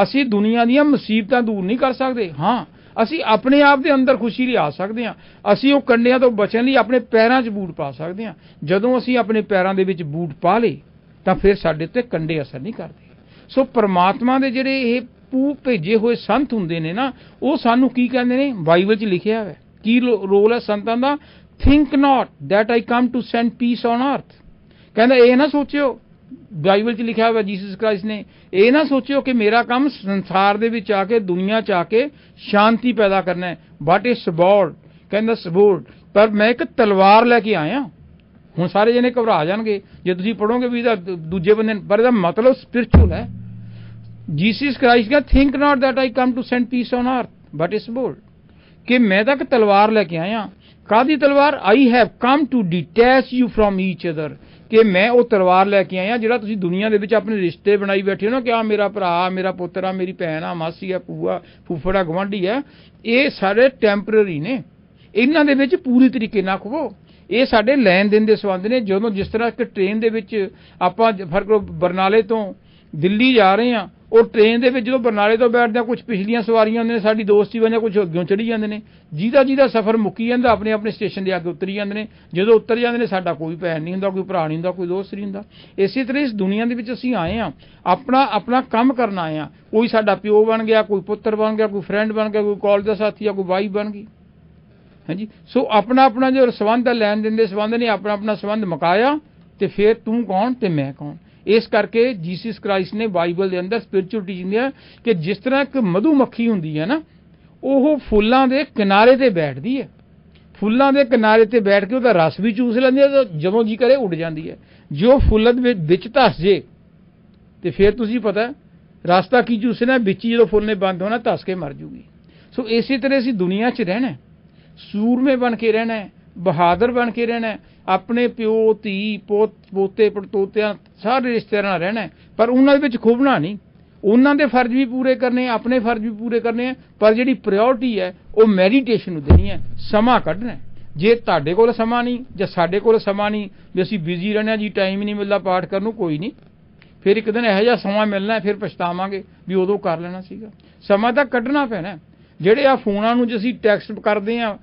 S1: ਅਸੀਂ ਦੁਨੀਆ ਦੀਆਂ ਮੁਸੀਬਤਾਂ ਦੂਰ ਨਹੀਂ ਕਰ ਸਕਦੇ। ਹਾਂ, ਅਸੀਂ ਆਪਣੇ ਆਪ ਦੇ ਅੰਦਰ ਖੁਸ਼ੀ ਲਿਆ ਸਕਦੇ ਹਾਂ। ਅਸੀਂ ਉਹ ਕੰਢਿਆਂ ਤੋਂ ਬਚਣ ਲਈ ਆਪਣੇ ਪੈਰਾਂ 'ਚ ਬੂਟ ਪਾ ਸਕਦੇ ਹਾਂ। ਜਦੋਂ ਅਸੀਂ ਆਪਣੇ ਪੈਰਾਂ ਦੇ ਵਿੱਚ ਬੂਟ ਪਾ ਲਏ, ਤਾਂ ਫਿਰ ਸਾਡੇ ਉੱਤੇ ਕੰਢੇ ਅਸਰ ਨਹੀਂ ਕਰਦੇ। ਸੋ ਪਰਮਾਤਮਾ ਦੇ ਜਿਹੜੇ ਇਹ ਭੇਜੇ ਹੋਏ ਸੰਤ ਹੁੰਦੇ ਨੇ ਨਾ, ਉਹ ਸਾਨੂੰ ਕੀ ਕਹਿੰਦੇ ਨੇ? ਬਾਈਬਲ 'ਚ ਲਿਖਿਆ ਹੋਇਆ ਕੀ ਰੋਲ ਹੈ ਸੰਤਾਂ ਦਾ? Think not that I come to send peace on earth. ਕਹਿੰਦਾ ਇਹ ਨਾ ਸੋਚਿਓ, ਬਾਈਬਲ 'ਚ ਲਿਖਿਆ ਹੋਇਆ ਜੀਸਸ ਕ੍ਰਾਈਸਟ ਨੇ, ਇਹ ਨਾ ਸੋਚਿਓ ਕਿ ਮੇਰਾ ਕੰਮ ਸੰਸਾਰ ਦੇ ਵਿੱਚ ਆ ਕੇ, ਦੁਨੀਆ 'ਚ ਆ ਕੇ ਸ਼ਾਂਤੀ ਪੈਦਾ ਕਰਨਾ ਹੈ। ਬਟ ਇਹ ਸਬੋਰਡ, ਕਹਿੰਦਾ ਸਬੋਰਡ, ਪਰ ਮੈਂ ਇੱਕ ਤਲਵਾਰ ਲੈ ਕੇ ਆਇਆ। ਹੁਣ ਸਾਰੇ ਜਣੇ ਘਬਰਾ ਜਾਣਗੇ ਜੇ ਤੁਸੀਂ ਪੜੋਗੇ ਵੀ ਇਹਦਾ ਦੂਜੇ ਬੰਦੇ, ਪਰ ਇਹਦਾ ਮਤਲਬ ਸਪਿਰਿਚੁਅਲ ਹੈ। ਜੀਸਸ ਕ੍ਰਾਈਸਟ ਕਹਿੰਦਾ think not that I come to send peace on earth but ਇਹ ਸਬੋਰਡ, ਕਿ ਮੈਂ ਤਾਂ ਇੱਕ ਤਲਵਾਰ ਲੈ ਕੇ ਆਇਆ। ਕਾਹਦੀ ਤਲਵਾਰ? I have come to detach you from each other, ਕਿ ਮੈਂ ਉਹ ਤਲਵਾਰ ਲੈ ਕੇ ਆਇਆ ਜਿਹੜਾ ਤੁਸੀਂ ਦੁਨੀਆ ਦੇ ਵਿੱਚ ਆਪਣੇ ਰਿਸ਼ਤੇ ਬਣਾਈ ਬੈਠੇ ਹੋ ਨਾ, ਕਿ ਆ ਮੇਰਾ ਭਰਾ, ਮੇਰਾ ਪੁੱਤਰ ਆ, ਮੇਰੀ ਭੈਣ ਆ, ਮਾਸੀ ਆ, ਭੂਆ, ਫੁੱਫੜਾ, ਗੁਆਂਢੀ ਆ, ਇਹ ਸਾਰੇ ਟੈਂਪਰੇਰੀ ਨੇ। ਇਹਨਾਂ ਦੇ ਵਿੱਚ ਪੂਰੀ ਤਰੀਕੇ ਨਾਲ ਖੁਵੋ। ਇਹ ਸਾਡੇ ਲੈਣ ਦੇਣ ਦੇ ਸੰਬੰਧ ਨੇ। ਜਦੋਂ ਜਿਸ ਤਰ੍ਹਾਂ ਇੱਕ ਟ੍ਰੇਨ ਦੇ ਵਿੱਚ ਆਪਾਂ ਫਰਕ ਬਰਨਾਲੇ ਤੋਂ ਦਿੱਲੀ ਜਾ ਰਹੇ ਹਾਂ, ਉਹ ਟ੍ਰੇਨ ਦੇ ਵਿੱਚ ਜਦੋਂ ਬਰਨਾਲੇ ਤੋਂ ਬੈਠਦੇ ਹਾਂ, ਕੁਝ ਪਿਛਲੀਆਂ ਸਵਾਰੀਆਂ ਹੁੰਦੀਆਂ ਨੇ, ਸਾਡੀ ਦੋਸਤੀ ਵਜ੍ਹਾ ਕੁਝ ਅੱਗੋਂ ਚੜੀ ਜਾਂਦੇ ਨੇ, ਜਿਹਦਾ ਸਫ਼ਰ ਮੁੱਕੀ ਜਾਂਦਾ, ਆਪਣੇ ਆਪਣੇ ਸਟੇਸ਼ਨ ਦੇ ਅੱਗੇ ਉਤਰੀ ਜਾਂਦੇ ਨੇ। ਜਦੋਂ ਉਤਰ ਜਾਂਦੇ ਨੇ, ਸਾਡਾ ਕੋਈ ਭੈਣ ਨਹੀਂ ਹੁੰਦਾ, ਕੋਈ ਭਰਾ ਨਹੀਂ ਹੁੰਦਾ, ਕੋਈ ਦੋਸਤ ਨਹੀਂ ਹੁੰਦਾ। ਇਸੇ ਤਰ੍ਹਾਂ ਇਸ ਦੁਨੀਆ ਦੇ ਵਿੱਚ ਅਸੀਂ ਆਏ ਹਾਂ, ਆਪਣਾ ਕੰਮ ਕਰਨ ਆਏ ਹਾਂ। ਕੋਈ ਸਾਡਾ ਪਿਓ ਬਣ ਗਿਆ, ਕੋਈ ਪੁੱਤਰ ਬਣ ਗਿਆ, ਕੋਈ ਫਰੈਂਡ ਬਣ ਗਿਆ, ਕੋਈ ਕਾਲਜ ਦਾ ਸਾਥੀ ਆ, ਕੋਈ ਵਾਈਫ ਬਣ ਗਈ। ਹਾਂਜੀ, ਸੋ ਆਪਣਾ ਜੋ ਸੰਬੰਧ ਹੈ, ਲੈਣ ਦੇਣ ਦੇ ਸੰਬੰਧ ਨੇ, ਆਪਣਾ ਸੰਬੰਧ ਮੁਕਾਇਆ, ਤੇ ਫਿਰ ਤੂੰ ਕੌਣ ਤੇ ਮੈਂ ਕੌਣ। ਇਸ ਕਰਕੇ ਜੀਸਸ ਕ੍ਰਾਈਸਟ ਨੇ ਬਾਈਬਲ ਦੇ ਅੰਦਰ ਸਪਿਰਿਚੁਅਲ ਟੀਚਿੰਗ ਹੈ ਕਿ ਜਿਸ ਤਰ੍ਹਾਂ ਇੱਕ ਮਧੂ ਮੱਖੀ ਹੁੰਦੀ ਹੈ ਨਾ, ਉਹ ਫੁੱਲਾਂ ਦੇ ਕਿਨਾਰੇ ਤੇ ਬੈਠਦੀ ਹੈ, ਫੁੱਲਾਂ ਦੇ ਕਿਨਾਰੇ ਤੇ ਬੈਠ ਕੇ ਉਹਦਾ ਰਸ ਵੀ ਚੂਸ ਲੈਂਦੀ ਹੈ, ਤੇ ਜਦੋਂ ਜੀ ਕਰੇ ਉੱਡ ਜਾਂਦੀ ਹੈ। ਜੋ ਫੁੱਲਾਂ ਦੇ ਵਿੱਚ ਧਸ ਜੇ, ਤੇ ਫਿਰ ਤੁਸੀਂ ਪਤਾ ਰਸਤਾ ਕੀ ਚੂਸਣਾ, ਵਿੱਚ ਹੀ ਜਦੋਂ ਫੁੱਲ ਨੇ ਬੰਦ ਹੋਣਾ, ਧਸ ਕੇ ਮਰ ਜੂਗੀ। ਸੋ ਇਸੇ ਤਰ੍ਹਾਂ ਅਸੀਂ ਦੁਨੀਆ 'ਚ ਰਹਿਣਾ, ਸੂਰਮੇ ਬਣ ਕੇ ਰਹਿਣਾ, ਬਹਾਦਰ ਬਣ ਕੇ ਰਹਿਣਾ, ਆਪਣੇ ਪਿਓ, ਧੀ, ਪੋਤੇ, ਪੜਤੋਤਿਆਂ, ਸਾਰੇ ਰਿਸ਼ਤੇਦਾਰਾਂ ਨਾਲ ਰਹਿਣਾ, ਪਰ ਉਹਨਾਂ ਦੇ ਵਿੱਚ ਖੁੱਭਣਾ ਨਹੀਂ। ਉਹਨਾਂ ਦੇ ਫਰਜ਼ ਵੀ ਪੂਰੇ ਕਰਨੇ, ਆਪਣੇ ਫਰਜ਼ ਵੀ ਪੂਰੇ ਕਰਨੇ ਆ, ਪਰ ਜਿਹੜੀ ਪ੍ਰਾਇੋਰਟੀ ਹੈ ਉਹ ਮੈਡੀਟੇਸ਼ਨ ਨੂੰ ਦੇਣੀ ਹੈ, ਸਮਾਂ ਕੱਢਣਾ। ਜੇ ਤੁਹਾਡੇ ਕੋਲ ਸਮਾਂ ਨਹੀਂ ਜਾਂ ਸਾਡੇ ਕੋਲ ਸਮਾਂ ਨਹੀਂ, ਵੀ ਅਸੀਂ ਬਿਜ਼ੀ ਰਹਿਣਾ ਜੀ, ਟਾਈਮ ਹੀ ਨਹੀਂ ਮਿਲਦਾ ਪਾਠ ਕਰਨ ਨੂੰ, ਕੋਈ ਨਹੀਂ, ਫਿਰ ਇੱਕ ਦਿਨ ਇਹੋ ਜਿਹਾ ਸਮਾਂ ਮਿਲਣਾ, ਫਿਰ ਪਛਤਾਵਾਂਗੇ ਵੀ ਉਦੋਂ ਕਰ ਲੈਣਾ ਸੀਗਾ। ਸਮਾਂ ਤਾਂ ਕੱਢਣਾ ਪੈਣਾ। ਜਿਹੜੇ ਆ ਫੋਨਾਂ ਨੂੰ ਜੇ ਅਸੀਂ ਟੈਕਸਟ ਕਰਦੇ ਹਾਂ,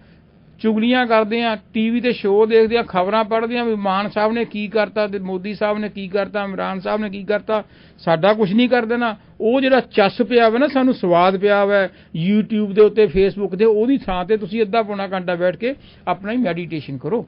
S1: ਚੁਗਲੀਆਂ ਕਰਦੇ ਆ, ਟੀਵੀ ਤੇ ਸ਼ੋਅ ਦੇਖਦੇ ਆ, ਖਬਰਾਂ ਪੜ੍ਹਦੇ ਆ ਵੀ ਮਾਨ ਸਾਹਿਬ ਨੇ ਕੀ ਕਰਤਾ ਤੇ ਮੋਦੀ ਸਾਹਿਬ ਨੇ ਕੀ ਕਰਤਾ, ਇਮਰਾਨ ਸਾਹਿਬ ਨੇ ਕੀ ਕਰਤਾ, ਸਾਡਾ ਕੁਝ ਨਹੀਂ ਕਰ ਦੇਣਾ। ਉਹ ਜਿਹੜਾ ਚੱਸ ਪਿਆ ਵਾ ਨਾ, ਸਾਨੂੰ ਸਵਾਦ ਪਿਆ ਵਾ YouTube ਦੇ ਉੱਤੇ, Facebook ਤੇ, ਉਹਦੀ ਥਾਂ ਤੇ ਤੁਸੀਂ ਅੱਧਾ ਪੌਣਾ ਘੰਟਾ ਬੈਠ ਕੇ ਆਪਣਾ ਹੀ ਮੈਡੀਟੇਸ਼ਨ ਕਰੋ।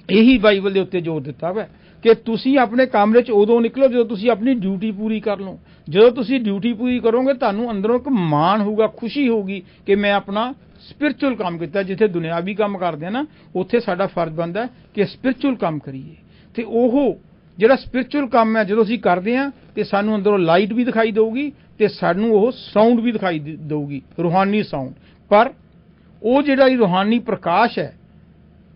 S1: ਇਹੀ ਬਾਈਬਲ ਦੇ ਉੱਤੇ ਜ਼ੋਰ ਦਿੱਤਾ ਵਾ ਕਿ ਤੁਸੀਂ ਆਪਣੇ ਕਮਰੇ 'ਚ ਉਦੋਂ ਨਿਕਲੋ ਜਦੋਂ ਤੁਸੀਂ ਆਪਣੀ ਡਿਊਟੀ ਪੂਰੀ ਕਰ ਲਓ। ਜਦੋਂ ਤੁਸੀਂ ਡਿਊਟੀ ਪੂਰੀ ਕਰੋਗੇ ਤੁਹਾਨੂੰ ਅੰਦਰੋਂ ਇੱਕ ਮਾਣ ਹੋਊਗਾ, ਖੁਸ਼ੀ ਹੋਊਗੀ ਕਿ ਮੈਂ ਆਪਣਾ ਸਪਿਰਚੁਅਲ ਕੰਮ ਕੀਤਾ। ਜਿੱਥੇ ਦੁਨਿਆਵੀ ਕੰਮ ਕਰਦੇ ਆ ਨਾ, ਉੱਥੇ ਸਾਡਾ ਫਰਜ਼ ਬਣਦਾ ਕਿ ਸਪਿਰਚੁਅਲ ਕੰਮ ਕਰੀਏ। ਤੇ ਉਹ ਜਿਹੜਾ ਸਪਿਰਚੁਅਲ ਕੰਮ ਹੈ ਜਦੋਂ ਅਸੀਂ ਕਰਦੇ ਆ ਤੇ ਸਾਨੂੰ ਅੰਦਰੋਂ ਲਾਈਟ ਵੀ ਦਿਖਾਈ ਦੇਊਗੀ ਤੇ ਸਾਨੂੰ ਉਹ ਸਾਊਂਡ ਵੀ ਦਿਖਾਈ ਦੇਊਗੀ, ਰੂਹਾਨੀ ਸਾਊਂਡ। ਪਰ ਉਹ ਜਿਹੜਾ ਹੀ ਰੂਹਾਨੀ ਪ੍ਰਕਾਸ਼ ਹੈ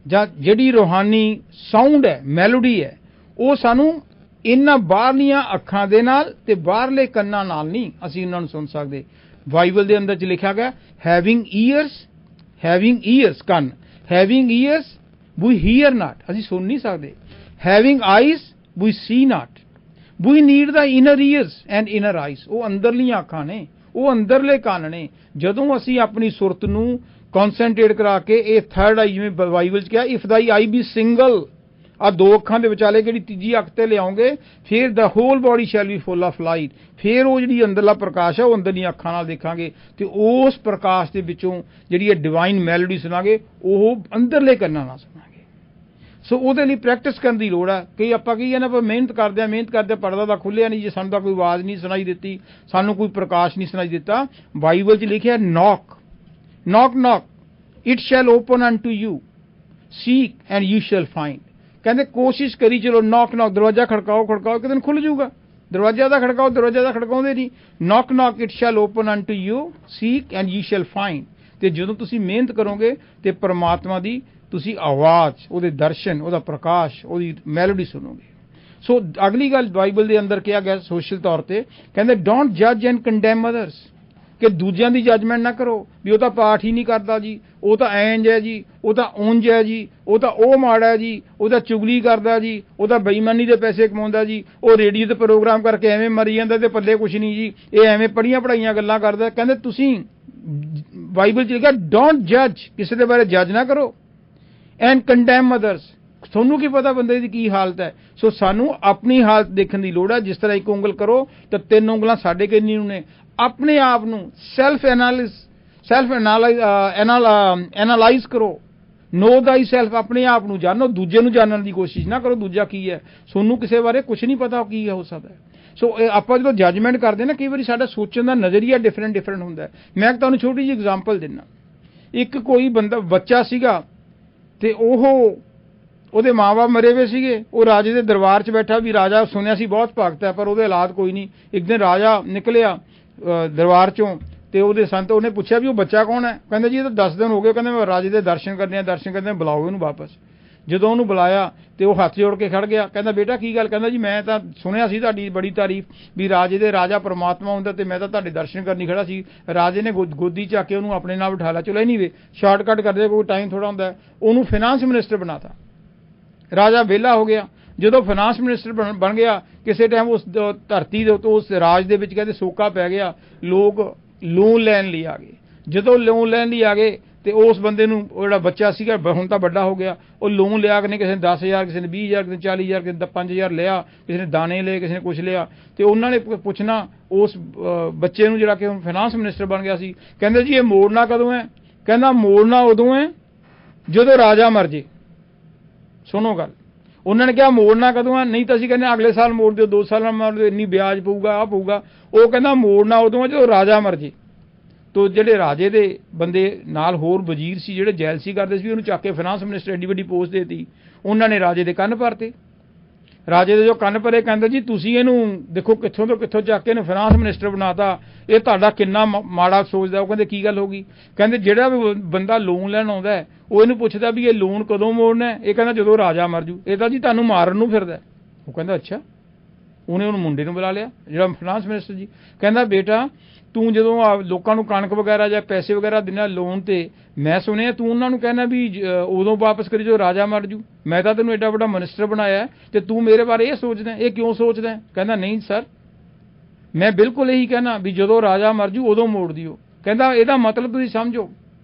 S1: ਜਾਂ ਜਿਹੜੀ ਰੂਹਾਨੀ ਸਾਊਂਡ ਹੈ, ਮੈਲੋਡੀ ਹੈ, ਉਹ ਸਾਨੂੰ ਇਹਨਾਂ ਬਾਹਰਲੀਆਂ ਅੱਖਾਂ ਦੇ ਨਾਲ ਤੇ ਬਾਹਰਲੇ ਕੰਨਾਂ ਨਾਲ ਨਹੀਂ ਅਸੀਂ ਉਹਨਾਂ ਨੂੰ ਸੁਣ ਸਕਦੇ। ਬਾਈਬਲ ਦੇ ਅੰਦਰ 'ਚ ਲਿਖਿਆ ਗਿਆ ਹੈਵਿੰਗ ਈਅਰਸ ਕੰਨ, having ears we hear not, ਅਸੀਂ ਸੁਣ ਨਹੀਂ ਸਕਦੇ। Having eyes we see not, we need the inner ears and inner eyes. ਉਹ ਅੰਦਰਲੀਆਂ ਅੱਖਾਂ ਨੇ, ਉਹ ਅੰਦਰਲੇ ਕੰਨ ਨੇ। ਜਦੋਂ ਅਸੀਂ ਆਪਣੀ ਸੁਰਤ ਨੂੰ ਕਨਸੈਂਟਰੇਟ ਕਰਾ ਕੇ ਇਹ ਥਰਡ ਆਈ, ਜਿਵੇਂ ਬਾਈਬਲ 'ਚ ਕਿਹਾ, if Dai I B single, ਆ ਦੋ ਅੱਖਾਂ ਦੇ ਵਿਚਾਲੇ ਜਿਹੜੀ ਤੀਜੀ ਅੱਖ ਤੇ ਲਿਆਉਂਗੇ, ਫਿਰ the whole body shall be full of light. ਫਿਰ ਉਹ ਜਿਹੜੀ ਅੰਦਰਲਾ ਪ੍ਰਕਾਸ਼ ਹੈ ਉਹ ਅੰਦਰਲੀਆਂ ਅੱਖਾਂ ਨਾਲ ਦੇਖਾਂਗੇ ਤੇ ਉਸ ਪ੍ਰਕਾਸ਼ ਦੇ ਵਿੱਚੋਂ ਜਿਹੜੀ ਇਹ ਡਿਵਾਈਨ ਮੈਲੋਡੀ ਸੁਣਾਂਗੇ, ਉਹ ਅੰਦਰਲੇ ਕੰਨਾਂ ਨਾਲ ਸੁਣਾਂਗੇ। ਸੋ ਉਹਦੇ ਲਈ ਪ੍ਰੈਕਟਿਸ ਕਰਨ ਦੀ ਲੋੜ ਹੈ। ਕਿ ਆਪਾਂ ਕੀ ਹੈ ਨਾ, ਆਪਾਂ ਮਿਹਨਤ ਕਰਦੇ ਪਰਦਾ ਤਾਂ ਖੁੱਲਿਆ ਨਹੀਂ, ਜੇ ਸਾਨੂੰ ਤਾਂ ਕੋਈ ਆਵਾਜ਼ ਨਹੀਂ ਸੁਣਾਈ ਦਿੱਤੀ, ਸਾਨੂੰ ਕੋਈ ਪ੍ਰਕਾਸ਼ ਨਹੀਂ ਸੁਣਾਈ ਦਿੱਤਾ। ਬਾਈਬਲ 'ਚ ਲਿਖਿਆ knock it shall open unto you, seek and you shall find. ਕਹਿੰਦੇ ਕੋਸ਼ਿਸ਼ ਕਰੀ ਚਲੋ, ਨੌਕ ਦਰਵਾਜ਼ਾ ਖੜਕਾਓ, ਇੱਕ ਦਿਨ ਖੁੱਲ ਜਾਊਗਾ। ਦਰਵਾਜ਼ਾ ਦਾ ਖੜਕਾਉਂਦੇ ਨਹੀਂ। Knock it shall open unto you, seek and you shall find. ਤੇ ਜਦੋਂ ਤੁਸੀਂ ਮਿਹਨਤ ਕਰੋਗੇ ਤੇ ਪਰਮਾਤਮਾ ਦੀ ਤੁਸੀਂ ਆਵਾਜ਼, ਉਹਦੇ ਦਰਸ਼ਨ, ਉਹਦਾ ਪ੍ਰਕਾਸ਼, ਉਹਦੀ ਮੈਲੋਡੀ ਸੁਣੋਗੇ। ਸੋ ਅਗਲੀ ਗੱਲ ਬਾਈਬਲ ਦੇ ਅੰਦਰ ਕਿਹਾ ਗਿਆ ਸੋਸ਼ਲ ਤੌਰ ਤੇ, ਕਹਿੰਦੇ ਡੋਂਟ ਜੱਜ ਐਂਡ ਕੰਡੈਮ ਅਦਰਸ, ਕਿ ਦੂਜਿਆਂ ਦੀ ਜੱਜਮੈਂਟ ਨਾ ਕਰੋ ਵੀ ਉਹ ਤਾਂ ਪਾਠ ਹੀ ਨਹੀਂ ਕਰਦਾ ਜੀ, ਉਹ ਤਾਂ ਇੰਜ ਹੈ ਜੀ, ਉਹ ਤਾਂ ਉਂਝ ਹੈ ਜੀ, ਉਹ ਤਾਂ ਉਹ ਮਾੜਾ ਹੈ ਜੀ, ਉਹ ਤਾਂ ਚੁਗਲੀ ਕਰਦਾ ਜੀ, ਉਹ ਤਾਂ ਬੇਈਮਾਨੀ ਦੇ ਪੈਸੇ ਕਮਾਉਂਦਾ ਜੀ, ਉਹ ਰੇਡੀਓ ਤੇ ਪ੍ਰੋਗਰਾਮ ਕਰਕੇ ਐਵੇਂ ਮਰੀ ਜਾਂਦਾ ਤੇ ਪੱਲੇ ਕੁਛ ਨਹੀਂ ਜੀ, ਇਹ ਐਵੇਂ ਪੜੀਆਂ ਪੜਾਈਆਂ ਗੱਲਾਂ ਕਰਦਾ। ਕਹਿੰਦੇ ਤੁਸੀਂ ਬਾਈਬਲ 'ਚ ਲਿਖਿਆ ਡੋਂਟ ਜੱਜ, ਕਿਸੇ ਦੇ ਬਾਰੇ ਜੱਜ ਨਾ ਕਰੋ, ਐਂਡ ਕੰਡੈਮ ਅਦਰਸ। ਤੁਹਾਨੂੰ ਕੀ ਪਤਾ ਬੰਦੇ ਦੀ ਕੀ ਹਾਲਤ ਹੈ। ਸੋ ਸਾਨੂੰ ਆਪਣੀ ਹਾਲਤ ਦੇਖਣ ਦੀ ਲੋੜ ਹੈ। ਜਿਸ ਤਰ੍ਹਾਂ ਇੱਕ ਉਂਗਲ ਕਰੋ ਤਾਂ ਤਿੰਨ ਉਂਗਲਾਂ ਸਾਡੇ ਕਿੰਨੀ ਨੂੰ ਨੇ। ਆਪਣੇ ਆਪ ਨੂੰ ਸੈਲਫ ਐਨਾਲਾਈਜ਼ ਕਰੋ, ਨੋ ਦਾ ਸੈਲਫ, ਆਪਣੇ ਆਪ ਨੂੰ ਜਾਣੋ, ਦੂਜੇ ਨੂੰ ਜਾਣਨ ਦੀ ਕੋਸ਼ਿਸ਼ ਨਾ ਕਰੋ ਦੂਜਾ ਕੀ ਹੈ। ਤੁਹਾਨੂੰ ਕਿਸੇ ਬਾਰੇ ਕੁਝ ਨਹੀਂ ਪਤਾ ਕੀ ਹੋ ਸਕਦਾ। ਸੋ ਆਪਾਂ ਜਦੋਂ ਜੱਜਮੈਂਟ ਕਰਦੇ ਨਾ, ਕਈ ਵਾਰੀ ਸਾਡਾ ਸੋਚਣ ਦਾ ਨਜ਼ਰੀਆ ਡਿਫਰੈਂਟ ਹੁੰਦਾ। ਮੈਂ ਤੁਹਾਨੂੰ ਛੋਟੀ ਜਿਹੀ ਐਗਜ਼ਾਮਪਲ ਦਿੰਦਾ। ਇੱਕ ਕੋਈ ਬੱਚਾ ਸੀਗਾ ਤੇ ਉਹਦੇ ਮਾਂ-ਬਾਪ ਮਰੇ ਹੋਏ ਸੀਗੇ। ਉਹ ਰਾਜੇ ਦੇ ਦਰਬਾਰ 'ਚ ਬੈਠਾ ਵੀ ਰਾਜਾ ਸੁਣਿਆ ਸੀ ਬਹੁਤ ਭਗਤ ਹੈ, ਪਰ ਉਹਦੇ ਹਾਲਾਤ ਕੋਈ ਨਹੀਂ। ਇੱਕ ਦਿਨ ਰਾਜਾ ਨਿਕਲਿਆ ਦਰਬਾਰ 'ਚੋਂ ਤੇ ਉਹਦੇ ਸੰਤ, ਉਹਨੇ ਪੁੱਛਿਆ ਵੀ ਉਹ ਬੱਚਾ ਕੌਣ ਹੈ। ਕਹਿੰਦੇ ਜੀ ਇਹ ਤਾਂ 10 ਦਿਨ ਹੋ ਗਏ, ਕਹਿੰਦੇ ਮੈਂ ਰਾਜੇ ਦੇ ਦਰਸ਼ਨ ਕਰਨੇ, ਬੁਲਾਓ ਇਹਨੂੰ ਵਾਪਸ। ਜਦੋਂ ਉਹਨੂੰ ਬੁਲਾਇਆ ਤੇ ਉਹ ਹੱਥ ਜੋੜ ਕੇ ਖੜ ਗਿਆ। ਕਹਿੰਦਾ ਬੇਟਾ ਕੀ ਗੱਲ? ਕਹਿੰਦਾ ਜੀ ਮੈਂ ਤਾਂ ਸੁਣਿਆ ਸੀ ਤੁਹਾਡੀ ਬੜੀ ਤਾਰੀਫ ਵੀ ਰਾਜੇ ਦੇ ਰਾਜਾ ਪਰਮਾਤਮਾ ਹੁੰਦਾ ਤੇ ਮੈਂ ਤਾਂ ਤੁਹਾਡੇ ਦਰਸ਼ਨ ਕਰਨੀ ਖੜਾ ਸੀ। ਰਾਜੇ ਨੇ ਗੋਦੀ ਚੱਕ ਕੇ ਉਹਨੂੰ ਆਪਣੇ ਨਾਲ ਬਿਠਾ ਲਿਆ। ਚਲੋ ਐਨੀਵੇ ਸ਼ਾਰਟਕਟ ਕਰਦੇ, ਕੋਈ ਟਾਈਮ ਥੋੜਾ ਹੁੰਦਾ। ਉਹਨੂੰ ਫਾਈਨਾਂਸ ਮਿਨਿਸਟਰ ਬਣਾਤਾ। ਰਾਜਾ ਵਿਹਲਾ ਹੋ ਗਿਆ। ਜਦੋਂ ਫਾਈਨਾਂਸ ਮਿਨਿਸਟਰ ਬਣ ਗਿਆ, ਕਿਸੇ ਟਾਈਮ ਉਸ ਧਰਤੀ ਦੇ ਉੱਤੇ, ਉਸ ਰਾਜ ਦੇ ਵਿੱਚ ਕਹਿੰਦੇ ਸੋਕਾ ਪੈ ਗਿਆ। ਲੋਕ ਲੋਨ ਲੈਣ ਲਈ ਆ ਗਏ। ਜਦੋਂ ਲੋਨ ਲੈਣ ਲਈ ਆ ਗਏ ਤੇ ਉਸ ਬੰਦੇ ਨੂੰ, ਉਹ ਜਿਹੜਾ ਬੱਚਾ ਸੀਗਾ ਹੁਣ ਤਾਂ ਵੱਡਾ ਹੋ ਗਿਆ, ਉਹ ਲੋਨ ਲਿਆ ਕੇ ਕਿਸੇ ਨੇ 10,000, ਕਿਸੇ ਨੇ 20,000, ਕਿਸੇ ਨੇ 40,000, ਕਿਸੇ ਨੇ 5,000 ਲਿਆ, ਕਿਸੇ ਨੇ ਦਾਣੇ ਲਏ, ਕਿਸੇ ਨੇ ਕੁਛ ਲਿਆ। ਤੇ ਉਹਨਾਂ ਨੇ ਪੁੱਛਣਾ ਉਸ ਬੱਚੇ ਨੂੰ ਜਿਹੜਾ ਕਿ ਹੁਣ ਫਾਈਨਾਂਸ ਮਿਨਿਸਟਰ ਬਣ ਗਿਆ ਸੀ, ਕਹਿੰਦੇ ਜੀ ਇਹ ਮੋੜਨਾ ਕਦੋਂ ਹੈ? ਕਹਿੰਦਾ ਮੋੜਨਾ ਉਦੋਂ ਹੈ ਜਦੋਂ ਰਾਜਾ ਮਰ ਜੇ। ਸੁਣੋ ਗੱਲ, ਉਹਨਾਂ ਨੇ ਕਿਹਾ ਮੋੜਨਾ ਕਦੋਂ ਹੈ? ਨਹੀਂ ਤਾਂ ਅਸੀਂ ਕਹਿੰਦੇ ਅਗਲੇ ਸਾਲ ਮੋੜ ਦਿਓ, 2 ਸਾਲਾਂ ਮੋੜ ਦਿਓ, ਇੰਨੀ ਵਿਆਜ ਪਊਗਾ, ਆਹ ਪਊਗਾ। ਉਹ ਕਹਿੰਦਾ ਮੋੜਨਾ ਉਦੋਂ ਹੈ ਜਦੋਂ ਰਾਜਾ ਮਰ ਜੇ। ਤੋ ਜਿਹੜੇ ਰਾਜੇ ਦੇ ਬੰਦੇ ਨਾਲ ਹੋਰ ਵਜ਼ੀਰ ਸੀ ਜਿਹੜੇ ਜੈਲਸੀ ਕਰਦੇ ਸੀ, ਉਹਨੂੰ ਚੱਕ ਕੇ ਫਾਈਨਾਂਸ ਮਿਨਿਸਟਰ ਐਡੀ ਵੱਡੀ ਪੋਸਟ ਦੇਤੀ। ਉਹਨਾਂ ਨੇ ਰਾਜੇ ਦੇ ਕੰਨ ਭਰਤੇ। ਰਾਜੇ ਦੇ ਜੋ ਕੰਨ ਭਰੇ, ਕਹਿੰਦੇ ਜੀ ਤੁਸੀਂ ਇਹਨੂੰ ਦੇਖੋ ਕਿੱਥੋਂ ਤੋਂ ਕਿੱਥੋਂ ਚੱਕ ਕੇ ਇਹਨੂੰ ਫਾਈਨਾਂਸ ਮਿਨਿਸਟਰ ਬਣਾਤਾ, ਇਹ ਤੁਹਾਡਾ ਕਿੰਨਾ ਮਾੜਾ ਸੋਚਦਾ। ਉਹ ਕਹਿੰਦੇ ਕੀ ਗੱਲ ਹੋ ਗਈ? ਕਹਿੰਦੇ ਜਿਹੜਾ ਵੀ ਬੰਦਾ ਲੋਨ ਲੈਣ ਆਉਂਦਾ ਹੈ ਉਹ ਇਹਨੂੰ ਪੁੱਛਦਾ ਵੀ ਇਹ ਲੋਨ ਕਦੋਂ ਮੋੜਨਾ? ਇਹ ਕਹਿੰਦਾ ਜਦੋਂ ਰਾਜਾ ਮਰ ਜੂ। ਇਹ ਤਾਂ ਜੀ ਤੁਹਾਨੂੰ ਮਾਰਨ ਨੂੰ ਫਿਰਦਾ। ਉਹ ਕਹਿੰਦਾ ਅੱਛਾ। ਉਹਨੂੰ ਮੁੰਡੇ ਨੂੰ ਬੁਲਾ ਲਿਆ ਜਿਹੜਾ ਫਾਈਨਾਂਸ ਮਿਨਿਸਟਰ ਜੀ। ਕਹਿੰਦਾ ਬੇਟਾ ਤੂੰ ਜਦੋਂ ਲੋਕਾਂ ਨੂੰ ਕਣਕ ਵਗੈਰਾ ਜਾਂ ਪੈਸੇ ਵਗੈਰਾ ਦਿੰਦਾ ਲੋਨ ਤੇ, ਮੈਂ ਸੁਣਿਆ ਤੂੰ ਉਹਨਾਂ ਨੂੰ ਕਹਿਣਾ ਵੀ ਉਦੋਂ ਵਾਪਸ ਕਰੀ ਜਦੋਂ ਰਾਜਾ ਮਰ ਜੂ। ਮੈਂ ਤਾਂ ਤੈਨੂੰ ਐਡਾ ਵੱਡਾ ਮਿਨਿਸਟਰ ਬਣਾਇਆ ਤੇ ਤੂੰ ਮੇਰੇ ਬਾਰੇ ਇਹ ਸੋਚਦਾ, ਇਹ ਕਿਉਂ ਸੋਚਦਾ? ਕਹਿੰਦਾ ਨਹੀਂ ਸਰ, ਮੈਂ ਬਿਲਕੁਲ ਇਹੀ ਕਹਿਣਾ ਵੀ ਜਦੋਂ ਰਾਜਾ ਮਰ ਜੂ ਉਦੋਂ ਮੋੜ ਦਿਓ। ਕਹਿੰਦਾ ਇਹਦਾ ਮਤਲਬ ਤੁਸੀਂ ਸਮਝੋ,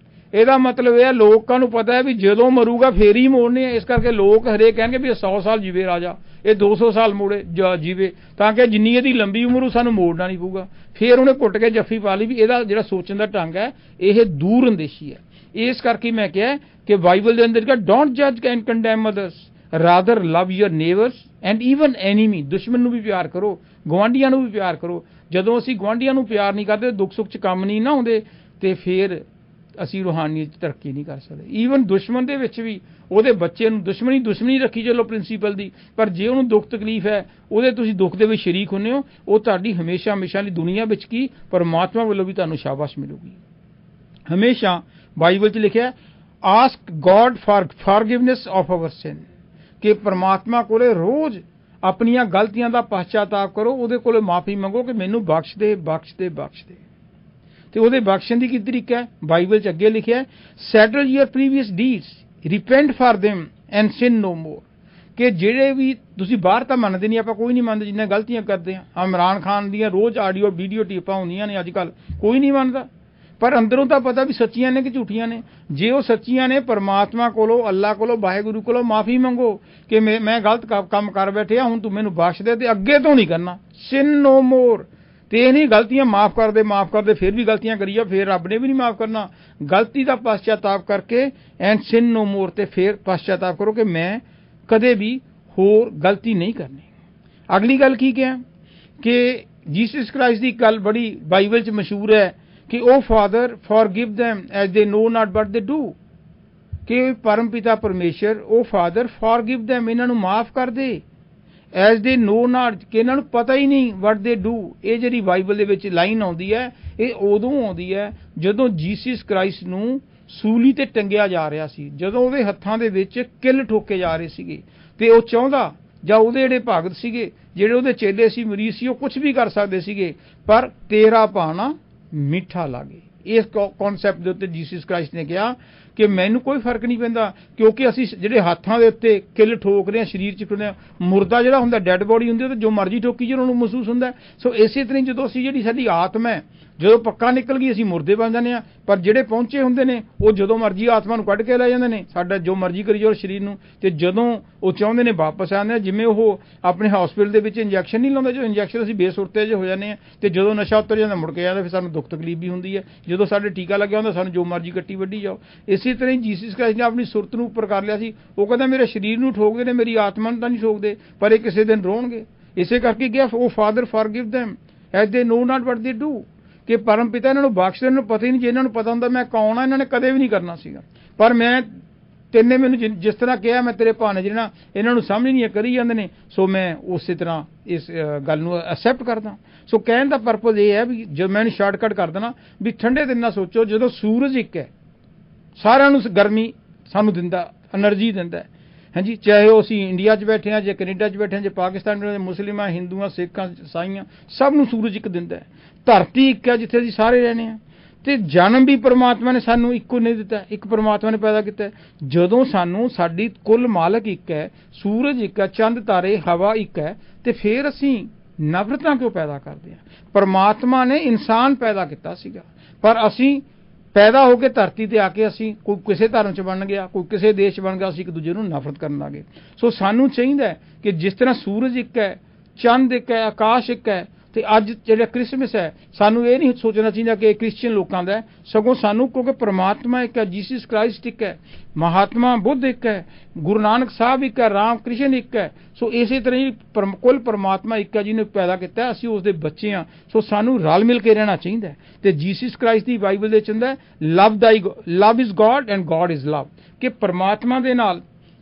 S1: ਇਹਦਾ ਮਤਲਬ ਇਹ ਹੈ ਲੋਕਾਂ ਨੂੰ ਪਤਾ ਹੈ ਵੀ ਜਦੋਂ ਮਰੂਗਾ ਫੇਰ ਹੀ ਮੋੜਨੇ ਆ। ਇਸ ਕਰਕੇ ਲੋਕ ਹਰੇਕ ਕਹਿਣਗੇ ਵੀ ਇਹ 100 ਸਾਲ ਜੀਵੇ ਰਾਜਾ, ਇਹ 200 ਸਾਲ ਮੋੜੇ ਜੀਵੇ, ਤਾਂ ਕਿ ਜਿੰਨੀ ਇਹਦੀ ਲੰਬੀ ਉਮਰ ਉਹ ਸਾਨੂੰ ਮੋੜਨਾ ਨਹੀਂ ਪਊਗਾ। ਫੇਰ ਉਹਨੇ ਘੁੱਟ ਕੇ ਜੱਫੀ ਪਾ ਲਈ ਵੀ ਇਹਦਾ ਜਿਹੜਾ ਸੋਚਣ ਦਾ ਢੰਗ ਹੈ ਇਹ ਦੂਰ ਅੰਦੇਸ਼ੀ ਹੈ। ਇਸ ਕਰਕੇ ਮੈਂ ਕਿਹਾ ਕਿ ਬਾਈਬਲ ਦੇ ਅੰਦਰ ਡੋਂਟ ਜੱਜ and condemn others, rather love your neighbours and even enemy. ਦੁਸ਼ਮਣ ਨੂੰ ਵੀ ਪਿਆਰ ਕਰੋ, ਗੁਆਂਢੀਆਂ ਨੂੰ ਵੀ ਪਿਆਰ ਕਰੋ। ਜਦੋਂ ਅਸੀਂ ਗੁਆਂਢੀਆਂ ਨੂੰ ਪਿਆਰ ਨਹੀਂ ਕਰਦੇ, ਦੁੱਖ ਸੁੱਖ 'ਚ ਕੰਮ ਨਹੀਂ ਨਾ ਆਉਂਦੇ, ਤੇ ਫਿਰ ਅਸੀਂ ਰੂਹਾਨੀਅਤ 'ਚ ਤਰੱਕੀ ਨਹੀਂ ਕਰ ਸਕਦੇ। ਈਵਨ ਦੁਸ਼ਮਣ ਦੇ ਵਿੱਚ ਵੀ ਉਹਦੇ ਬੱਚੇ ਨੂੰ ਦੁਸ਼ਮਣੀ ਰੱਖੀ ਚਲੋ ਪ੍ਰਿੰਸੀਪਲ ਦੀ, ਪਰ ਜੇ ਉਹਨੂੰ ਦੁੱਖ ਤਕਲੀਫ ਹੈ, ਉਹਦੇ ਤੁਸੀਂ ਦੁੱਖ ਦੇ ਵਿੱਚ ਸ਼ਰੀਕ ਹੁੰਦੇ ਹੋ, ਉਹ ਤੁਹਾਡੀ ਹਮੇਸ਼ਾ ਲਈ ਦੁਨੀਆ ਵਿੱਚ ਕੀ ਪਰਮਾਤਮਾ ਵੱਲੋਂ ਵੀ ਤੁਹਾਨੂੰ ਸ਼ਾਬਾਸ਼ ਮਿਲੂਗੀ। ਹਮੇਸ਼ਾ ਬਾਈਬਲ 'ਚ ਲਿਖਿਆ ask God for forgiveness of our sin, ਕਿ ਪਰਮਾਤਮਾ ਕੋਲੇ ਰੋਜ਼ ਆਪਣੀਆਂ ਗਲਤੀਆਂ ਦਾ ਪਛਤਾਵਾ ਕਰੋ, ਉਹਦੇ ਕੋਲੇ ਮਾਫੀ ਮੰਗੋ ਕਿ ਮੈਨੂੰ ਬਖਸ਼ ਦੇ ਬਖਸ਼ ਦੇ ਬਖਸ਼ ਦੇ। ਤੇ ਉਹਦੇ ਬਖਸ਼ਣ ਦੀ ਕੀ ਤਰੀਕਾ ਹੈ? ਬਾਈਬਲ 'ਚ ਅੱਗੇ ਲਿਖਿਆ settle your previous deeds, repent for them and sin no more, ਕਿ ਜਿਹੜੇ ਵੀ ਤੁਸੀਂ ਬਾਹਰ ਤਾਂ ਮੰਨਦੇ ਨਹੀਂ, ਆਪਾਂ ਕੋਈ ਨਹੀਂ ਮੰਨਦੇ ਜਿੰਨੀਆਂ ਗਲਤੀਆਂ ਕਰਦੇ ਆ। ਇਮਰਾਨ ਖਾਨ ਦੀਆਂ ਰੋਜ਼ ਆਡੀਓ ਵੀਡੀਓ ਟੇਪਾਂ ਹੁੰਦੀਆਂ ਨੇ, ਅੱਜ ਕੱਲ ਕੋਈ ਨਹੀਂ ਮੰਨਦਾ, ਪਰ ਅੰਦਰੋਂ ਤਾਂ ਪਤਾ ਵੀ ਸੱਚੀਆਂ ਨੇ ਕਿ ਝੂਠੀਆਂ ਨੇ। ਜੇ ਉਹ ਸੱਚੀਆਂ ਨੇ, ਪਰਮਾਤਮਾ ਕੋਲੋਂ, ਅੱਲਾ ਕੋਲੋਂ, ਵਾਹਿਗੁਰੂ ਕੋਲੋਂ ਮਾਫੀ ਮੰਗੋ ਕਿ ਮੈਂ ਗਲਤ ਕੰਮ ਕਰ ਬੈਠਿਆ, ਹੁਣ ਤੂੰ ਮੈਨੂੰ ਬਖਸ਼ ਦੇ ਤੇ ਅੱਗੇ ਤੋਂ ਨਹੀਂ ਕਰਨਾ। sin no more, ਤੇ ਇਹ ਨਹੀਂ ਗਲਤੀਆਂ ਮਾਫ ਕਰਦੇ ਫਿਰ ਵੀ ਗਲਤੀਆਂ ਕਰੀਆ, ਫਿਰ ਰੱਬ ਨੇ ਵੀ ਨਹੀਂ ਮਾਫ ਕਰਨਾ। ਗਲਤੀ ਦਾ ਪਛਤਾਵਾ ਕਰਕੇ ਐਂਡ sin no more, ਤੇ ਫਿਰ ਪਛਤਾਵਾ ਕਰੋ ਕਿ ਮੈਂ ਕਦੇ ਵੀ ਹੋਰ ਗਲਤੀ ਨਹੀਂ ਕਰਨੀ। ਅਗਲੀ ਗੱਲ ਕੀ ਕਿਹਾ ਕਿ ਜੀਸਸ ਕ੍ਰਾਈਸਟ ਦੀ ਗੱਲ ਬੜੀ ਬਾਈਬਲ 'ਚ ਮਸ਼ਹੂਰ ਹੈ ਕਿ ਉਹ father ਫॉरगिव them as they know not what they do, ਕਿ ਪਰਮ ਪਿਤਾ ਪਰਮੇਸ਼ਰ ਉਹ ਫਾਦਰ ਫॉरगिव them, ਇਹਨਾਂ ਨੂੰ ਮਾਫ ਕਰ ਦੇ, as they know not, ਕਿ ਇਹਨਾਂ ਨੂੰ ਪਤਾ ਹੀ ਨਹੀਂ what they do। ਇਹ ਜਿਹੜੀ ਬਾਈਬਲ ਦੇ ਵਿੱਚ ਲਾਈਨ ਆਉਂਦੀ ਹੈ, ਇਹ ਉਦੋਂ ਆਉਂਦੀ ਹੈ ਜਦੋਂ ਜੀਸਸ ਕ੍ਰਾਈਸਟ ਨੂੰ ਸੂਲੀ ਤੇ ਟੰਗਿਆ ਜਾ ਰਿਹਾ ਸੀ, ਜਦੋਂ ਉਹਦੇ ਹੱਥਾਂ ਦੇ ਵਿੱਚ ਕਿੱਲ ਠੋਕੇ ਜਾ ਰਹੇ ਸੀਗੇ, ਤੇ ਉਹ ਚਾਹੁੰਦਾ, ਜਾਂ ਉਹਦੇ ਜਿਹੜੇ ਭਗਤ ਸੀਗੇ, ਜਿਹੜੇ ਉਹਦੇ ਚੇਲੇ ਸੀ, ਮਰੀਦ ਸੀ, ਉਹ ਕੁਝ ਵੀ ਕਰ ਸਕਦੇ ਸੀਗੇ, ਪਰ ਤੇਰਾ ਭਾਣਾ ਮਿੱਠਾ ਲਾਗੇ। ਇਸ ਕਨਸੈਪਟ ਦੇ ਉੱਤੇ ਜੀਸਸ ਕ੍ਰਾਈਸਟ ਨੇ ਕਿਹਾ ਕਿ ਮੈਨੂੰ ਕੋਈ ਫਰਕ ਨਹੀਂ ਪੈਂਦਾ, ਕਿਉਂਕਿ ਅਸੀਂ ਜਿਹੜੇ ਹੱਥਾਂ ਦੇ ਉੱਤੇ ਕਿੱਲ ਠੋਕ ਰਹੇ ਹਾਂ, ਸਰੀਰ 'ਚ ਠੋਕਦੇ ਹਾਂ, ਮੁਰਦਾ ਜਿਹੜਾ ਹੁੰਦਾ, ਡੈੱਡ ਬੋਡੀ ਹੁੰਦੀ, ਉਹ ਤੇ ਜੋ ਮਰਜ਼ੀ ਠੋਕੀ ਜੇ ਉਹਨੂੰ ਮਹਿਸੂਸ ਹੁੰਦਾ। ਸੋ ਇਸੇ ਤਰ੍ਹਾਂ ਜਦੋਂ ਅਸੀਂ ਜਿਹੜੀ ਸਾਡੀ ਆਤਮਾ ਹੈ, ਜਦੋਂ ਪੱਕਾ ਨਿਕਲ ਗਈ, ਅਸੀਂ ਮੁਰਦੇ ਬਣ ਜਾਂਦੇ ਹਾਂ, ਪਰ ਜਿਹੜੇ ਪਹੁੰਚੇ ਹੁੰਦੇ ਨੇ ਉਹ ਜਦੋਂ ਮਰਜ਼ੀ ਆਤਮਾ ਨੂੰ ਕੱਢ ਕੇ ਲੈ ਜਾਂਦੇ ਨੇ, ਸਾਡਾ ਜੋ ਮਰਜ਼ੀ ਕਰੀ ਜਾਓ ਸਰੀਰ ਨੂੰ, ਤੇ ਜਦੋਂ ਉਹ ਚਾਹੁੰਦੇ ਨੇ ਵਾਪਸ ਆਉਂਦੇ ਆ। ਜਿਵੇਂ ਉਹ ਆਪਣੇ ਹਸਪੀਟਲ ਦੇ ਵਿੱਚ ਇੰਜੈਕਸ਼ਨ ਨਹੀਂ ਲਾਉਂਦੇ, ਜੋ ਇੰਜੈਕਸ਼ਨ ਅਸੀਂ ਬੇਸੁਰਤੇ ਜਿਹੇ ਹੋ ਜਾਂਦੇ ਆ, ਤੇ ਜਦੋਂ ਨਸ਼ਾ ਉਤਰ ਜਾਂਦਾ ਮੁੜ ਕੇ ਆਉਂਦਾ, ਫਿਰ ਸਾਨੂੰ ਦੁੱਖ ਤਕਲੀਫ ਵੀ ਹੁੰਦੀ ਹੈ। ਜਦੋਂ ਸਾਡੇ ਟੀਕਾ ਲੱਗਿਆ ਹੁੰਦਾ, ਸਾਨੂੰ ਜੋ ਮਰਜ਼ੀ ਕੱਟੀ ਵੱਢੀ ਜਾਓ। ਇਸੇ ਤਰ੍ਹਾਂ ਹੀ ਜੀਸਸ ਕ੍ਰਾਈਸਟ ਨੇ ਆਪਣੀ ਸੁਰਤ ਨੂੰ ਉੱਪਰ ਕਰ ਲਿਆ ਸੀ। ਉਹ ਕਹਿੰਦਾ ਮੇਰੇ ਸਰੀਰ ਨੂੰ ਠੋਕਦੇ ਨੇ, ਮੇਰੀ ਆਤਮਾ ਨੂੰ ਤਾਂ ਨਹੀਂ ਠੋਕਦੇ, ਪਰ ਇਹ ਕਿਸੇ ਦਿਨ ਰੋਣਗੇ। ਇਸੇ ਕਰਕੇ ਕਿਹਾ ਉਹ father ਫॉरगिव them as they know not what they do, ਕਿ ਪਰਮ ਪਿਤਾ ਇਹਨਾਂ ਨੂੰ ਬਖਸ਼ ਦੇਣ ਨੂੰ ਪਤਾ ਹੀ ਨਹੀਂ। ਜੇ ਇਹਨਾਂ ਨੂੰ ਪਤਾ ਹੁੰਦਾ ਮੈਂ ਕੌਣ ਆ, ਇਹਨਾਂ ਨੇ ਕਦੇ ਵੀ ਨਹੀਂ ਕਰਨਾ ਸੀਗਾ, ਪਰ ਮੈਂ ਤੈਨੇ ਮੈਨੂੰ ਜਿਸ ਤਰ੍ਹਾਂ ਕਿਹਾ, ਮੈਂ ਤੇਰੇ ਭਾਣੇ ਜਿਹੜਾ ਇਹਨਾਂ ਨੂੰ ਸਮਝ ਨਹੀਂ ਕਰੀ ਜਾਂਦੇ ਨੇ, ਸੋ ਮੈਂ ਉਸੇ ਤਰ੍ਹਾਂ ਇਸ ਗੱਲ ਨੂੰ ਐਕਸੈਪਟ ਕਰਦਾ। ਸੋ ਕਹਿਣ ਦਾ ਪਰਪਸ ਇਹ ਹੈ ਵੀ ਜੇ ਮੈਂ ਸ਼ਾਰਟਕਟ ਕਰ ਦੇਣਾ ਵੀ ਠੰਡੇ ਦਿਨ ਨਾਲ ਸੋਚੋ, ਜਦੋਂ ਸੂਰਜ ਇੱਕ ਹੈ, ਸਾਰਿਆਂ ਨੂੰ ਗਰਮੀ ਸਾਨੂੰ ਦਿੰਦਾ, એનર્ਜੀ ਦਿੰਦਾ ਹੈ, ਹਾਂਜੀ, ਚਾਹੇ ਉਹ ਅਸੀਂ ਇੰਡੀਆ 'ਚ ਬੈਠੇ ਹਾਂ, ਜੇ ਕੈਨੇਡਾ 'ਚ ਬੈਠੇ ਹਾਂ, ਜੇ ਪਾਕਿਸਤਾਨ 'ਚ, ਮੁਸਲਿਮਾਂ, ਹਿੰਦੂਆਂ, ਸਿੱਖਾਂ, ਈਸਾਈਆਂ, ਸਭ ਨੂੰ ਸੂਰਜ ਇੱਕ ਦਿੰਦਾ ਹੈ। ਧਰਤੀ ਇੱਕ ਹੈ ਜਿੱਥੇ ਅਸੀਂ ਸਾਰੇ ਰਹਿੰਦੇ ਹਾਂ, ਤੇ ਜਨਮ ਵੀ ਪਰਮਾਤਮਾ ਨੇ ਸਾਨੂੰ ਇੱਕੋ ਨਹੀਂ ਦਿੱਤਾ, ਇੱਕ ਪਰਮਾਤਮਾ ਨੇ ਪੈਦਾ ਕੀਤਾ। ਜਦੋਂ ਸਾਨੂੰ ਸਾਡੀ ਕੁੱਲ ਮਾਲਕ ਇੱਕ ਹੈ, ਸੂਰਜ ਇੱਕ ਹੈ, ਚੰਦ ਤਾਰੇ, ਹਵਾ ਇੱਕ ਹੈ, ਤੇ ਫਿਰ ਅਸੀਂ ਨਫ਼ਰਤਾਂ ਕਿਉਂ ਪੈਦਾ ਕਰਦੇ ਹਾਂ? ਪਰਮਾਤਮਾ ਨੇ ਇਨਸਾਨ ਪੈਦਾ ਕੀਤਾ ਸੀਗਾ, ਪਰ ਅਸੀਂ ਪੈਦਾ ਹੋ ਕੇ ਧਰਤੀ ਤੇ ਆ ਕੇ ਅਸੀਂ ਕੋਈ ਕਿਸੇ ਧਰਮ 'ਚ ਬਣ ਗਿਆ, ਕੋਈ ਕਿਸੇ ਦੇਸ਼ 'ਚ ਬਣ ਗਿਆ, ਅਸੀਂ ਇੱਕ ਦੂਜੇ ਨੂੰ ਨਫ਼ਰਤ ਕਰਨ ਲੱਗੇ। ਸੋ ਸਾਨੂੰ ਚਾਹੀਦਾ ਕਿ ਜਿਸ ਤਰ੍ਹਾਂ ਸੂਰਜ ਇੱਕ ਹੈ, ਚੰਦ ਇੱਕ ਹੈ, ਆਕਾਸ਼ ਇੱਕ ਹੈ, ਤੇ ਅੱਜ ਜਿਹੜਾ ਕ੍ਰਿਸਮਸ ਹੈ, ਸਾਨੂੰ ਇਹ ਨਹੀਂ ਸੋਚਣਾ ਚਾਹੀਦਾ ਕਿ ਇਹ ਕ੍ਰਿਸਚੀਅਨ ਲੋਕਾਂ ਦਾ ਹੈ, ਸਗੋਂ ਸਾਨੂੰ, ਕਿਉਂਕਿ ਪਰਮਾਤਮਾ ਇੱਕ ਹੈ, ਜੀਸਸ ਕ੍ਰਾਈਸਟ ਇੱਕ ਹੈ, ਮਹਾਤਮਾ ਬੁੱਧ ਇੱਕ ਹੈ, ਗੁਰੂ ਨਾਨਕ ਸਾਹਿਬ ਇੱਕ ਹੈ, ਰਾਮ ਕ੍ਰਿਸ਼ਨ ਇੱਕ ਹੈ। ਸੋ ਇਸੇ ਤਰ੍ਹਾਂ ਹੀ ਕੁੱਲ ਪਰਮਾਤਮਾ ਇੱਕ ਹੈ ਜਿਹਨੇ ਪੈਦਾ ਕੀਤਾ, ਅਸੀਂ ਉਸ ਦੇ ਬੱਚੇ ਹਾਂ। ਸੋ ਸਾਨੂੰ ਰਲ ਮਿਲ ਕੇ ਰਹਿਣਾ ਚਾਹੀਦਾ ਹੈ। ਤੇ ਜੀਸਸ ਕ੍ਰਾਈਸਟ ਦੀ ਬਾਈਬਲ ਦੇ ਵਿੱਚ ਹੁੰਦਾ love is God and God is love, ਕਿ ਪਰਮਾਤਮਾ ਦੇ ਨਾਲ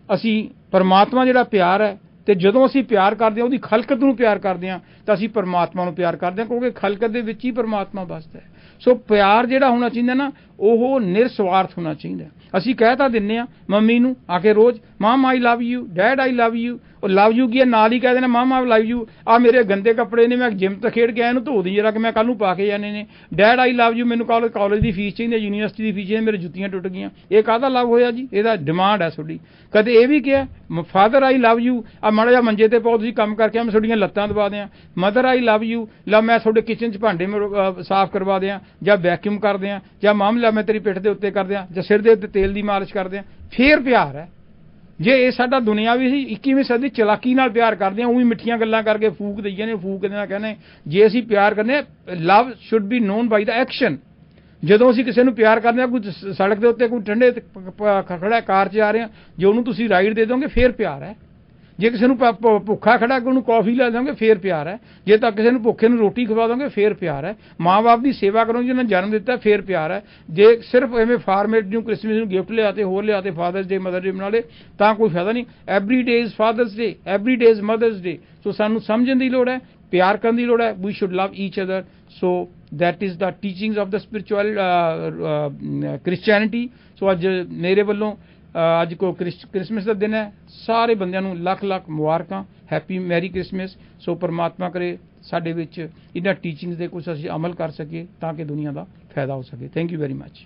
S1: ਅਸੀਂ, ਪਰਮਾਤਮਾ ਜਿਹੜਾ ਪਿਆਰ ਹੈ, ਤੇ ਜਦੋਂ ਅਸੀਂ ਪਿਆਰ ਕਰਦੇ ਹਾਂ, ਉਹਦੀ ਖਲਕਤ ਨੂੰ ਪਿਆਰ ਕਰਦੇ ਹਾਂ, ਤਾਂ ਅਸੀਂ ਪਰਮਾਤਮਾ ਨੂੰ ਪਿਆਰ ਕਰਦੇ ਹਾਂ, ਕਿਉਂਕਿ ਖਲਕਤ ਦੇ ਵਿੱਚ ਹੀ ਪਰਮਾਤਮਾ ਵਸਦਾ ਹੈ। ਸੋ ਪਿਆਰ ਜਿਹੜਾ ਹੋਣਾ ਚਾਹੀਦਾ ਨਾ, ਉਹ ਨਿਰਸਵਾਰਥ ਹੋਣਾ ਚਾਹੀਦਾ। ਅਸੀਂ ਕਹਿ ਤਾਂ ਦਿੰਨੇ ਆ ਮੰਮੀ ਨੂੰ ਆ ਕੇ ਰੋਜ਼, mum I love you, dad I love you, love you ਕੀ ਹੈ, ਨਾਲ ਹੀ ਕਹਿ ਦੇਣਾ ਮਾਮਾ ਲਵ ਯੂ, ਆ ਮੇਰੇ ਗੰਦੇ ਕੱਪੜੇ ਨੇ, ਮੈਂ ਜਿਮ ਤੋਂ ਖੇਡ ਕੇ ਆਇਆ, ਇਹਨੂੰ ਧੋ ਦੀ ਜਰਾ ਕਿ ਮੈਂ ਕੱਲ ਨੂੰ ਪਾ ਕੇ ਜਾਣੇ ਨੇ। ਡੈਡ ਆਈ ਲਵ ਯੂ, ਮੈਨੂੰ ਕਾਲਜ ਦੀ ਫੀਸ ਚਾਹੀਦੀ, ਯੂਨੀਵਰਸਿਟੀ ਦੀ ਫੀਸ ਚਾਹੀਦੀ, ਮੇਰੇ ਜੁੱਤੀਆਂ ਟੁੱਟ ਗਈਆਂ। ਇਹ ਕਾਹਦਾ ਲਵ ਹੋਇਆ ਜੀ? ਇਹਦਾ ਡਿਮਾਂਡ ਹੈ ਤੁਹਾਡੀ। ਕਦੇ ਇਹ ਵੀ ਕਿਹਾ ਫਾਦਰ ਆਈ ਲਵ ਯੂ, ਆ ਮਾੜਾ ਜਿਹਾ ਮੰਜੇ ਤੇ ਪਾਓ, ਤੁਸੀਂ ਕੰਮ ਕਰਕੇ ਮੈਂ ਤੁਹਾਡੀਆਂ ਲੱਤਾਂ ਦਬਾ ਦਿਆਂ। ਮਦਰ ਆਈ ਲਵ ਯੂ, ਲਾ ਮੈਂ ਤੁਹਾਡੇ ਕਿਚਨ 'ਚ ਭਾਂਡੇ ਸਾਫ਼ ਕਰਵਾ ਦਿਆਂ, ਜਾਂ ਵੈਕਿਊਮ ਕਰ ਦਿਆਂ, ਜਾਂ ਮਾਮਲਾ ਮੈਂ ਤੇਰੀ ਪਿੱਠ ਦੇ ਉੱਤੇ ਕਰ ਦਿਆਂ, ਜਾਂ ਸਿਰ ਦੇ ਉੱਤੇ ਤੇਲ ਦੀ ਮਾਲਿਸ਼ ਕਰ ਦਿਆਂ। ਫੇਰ ਪਿਆਰ ਹੈ। ਜੇ ਇਹ ਸਾਡਾ ਦੁਨਿਆਵੀ ਸੀ 21ਵੀਂ ਸਦੀ ਚਲਾਕੀ ਨਾਲ ਪਿਆਰ ਕਰਦੇ ਆ, ਉਹੀ ਮਿੱਠੀਆਂ ਗੱਲਾਂ ਕਰਕੇ ਫੂਕ ਦਈਏ ਨੇ, ਫੂਕ ਦੇਣਾ ਕਹਿੰਦੇ। ਜੇ ਅਸੀਂ ਪਿਆਰ ਕਰਨੇ, love should be known by the action. ਜਦੋਂ ਅਸੀਂ ਕਿਸੇ ਨੂੰ ਪਿਆਰ ਕਰਦੇ ਹਾਂ, ਕੋਈ ਸੜਕ ਦੇ ਉੱਤੇ ਕੋਈ ਠੰਡੇ ਖੜਾ ਕਾਰ 'ਚ ਆ ਰਹੇ ਹਾਂ, ਜੇ ਉਹਨੂੰ ਤੁਸੀਂ ਰਾਈਡ ਦੇ ਦੋਗੇ ਫੇਰ ਪਿਆਰ ਹੈ। ਜੇ ਕਿਸੇ ਨੂੰ ਭੁੱਖਾ ਖੜਾ ਕੇ ਉਹਨੂੰ ਕੌਫੀ ਲੈ ਦੋਗੇ ਫੇਰ ਪਿਆਰ ਹੈ। ਜੇ ਤਾਂ ਕਿਸੇ ਨੂੰ ਭੁੱਖੇ ਨੂੰ ਰੋਟੀ ਖਵਾ ਦੋਗੇ ਫੇਰ ਪਿਆਰ ਹੈ। ਮਾਂ-ਬਾਪ ਦੀ ਸੇਵਾ ਕਰੋ, ਜਿਹਨਾਂ ਨੇ ਜਨਮ ਦਿੱਤਾ, ਫੇਰ ਪਿਆਰ ਹੈ। ਜੇ ਸਿਰਫ ਐਵੇਂ ਫਾਰਮੇਟ ਨੂੰ ਕ੍ਰਿਸਮਸ ਨੂੰ ਗਿਫਟ ਲਿਆ ਤੇ ਹੋਰ ਲਿਆ ਤੇ ਫਾਦਰਸ ਡੇ ਮਦਰ ਡੇ ਬਣਾ ਲਏ ਤਾਂ ਕੋਈ ਫਾਇਦਾ ਨਹੀਂ। Every day is father's day, every day is mother's day. So ਸਾਨੂੰ ਸਮਝਣ ਦੀ ਲੋੜ ਹੈ, ਪਿਆਰ ਕਰਨ ਦੀ ਲੋੜ ਹੈ। We should love each other. So that is the teachings of the spiritual Christianity। So ਅੱਜ ਮੇਰੇ ਵੱਲੋਂ ਅੱਜ ਕੋ ਕ੍ਰਿਸਮਸ ਦਾ ਦਿਨ ਹੈ, ਸਾਰੇ ਬੰਦਿਆਂ ਨੂੰ ਲੱਖ ਲੱਖ ਮੁਬਾਰਕਾਂ, ਹੈਪੀ ਮੈਰੀ ਕ੍ਰਿਸਮਸ। ਸੋ ਪਰਮਾਤਮਾ ਕਰੇ ਸਾਡੇ ਵਿੱਚ ਇਹਨਾਂ ਟੀਚਿੰਗਸ ਦੇ ਕੁਝ ਅਸੀਂ ਅਮਲ ਕਰ ਸਕੀਏ ਤਾਂ ਕਿ ਦੁਨੀਆ ਦਾ ਫਾਇਦਾ ਹੋ ਸਕੇ। Thank you very much.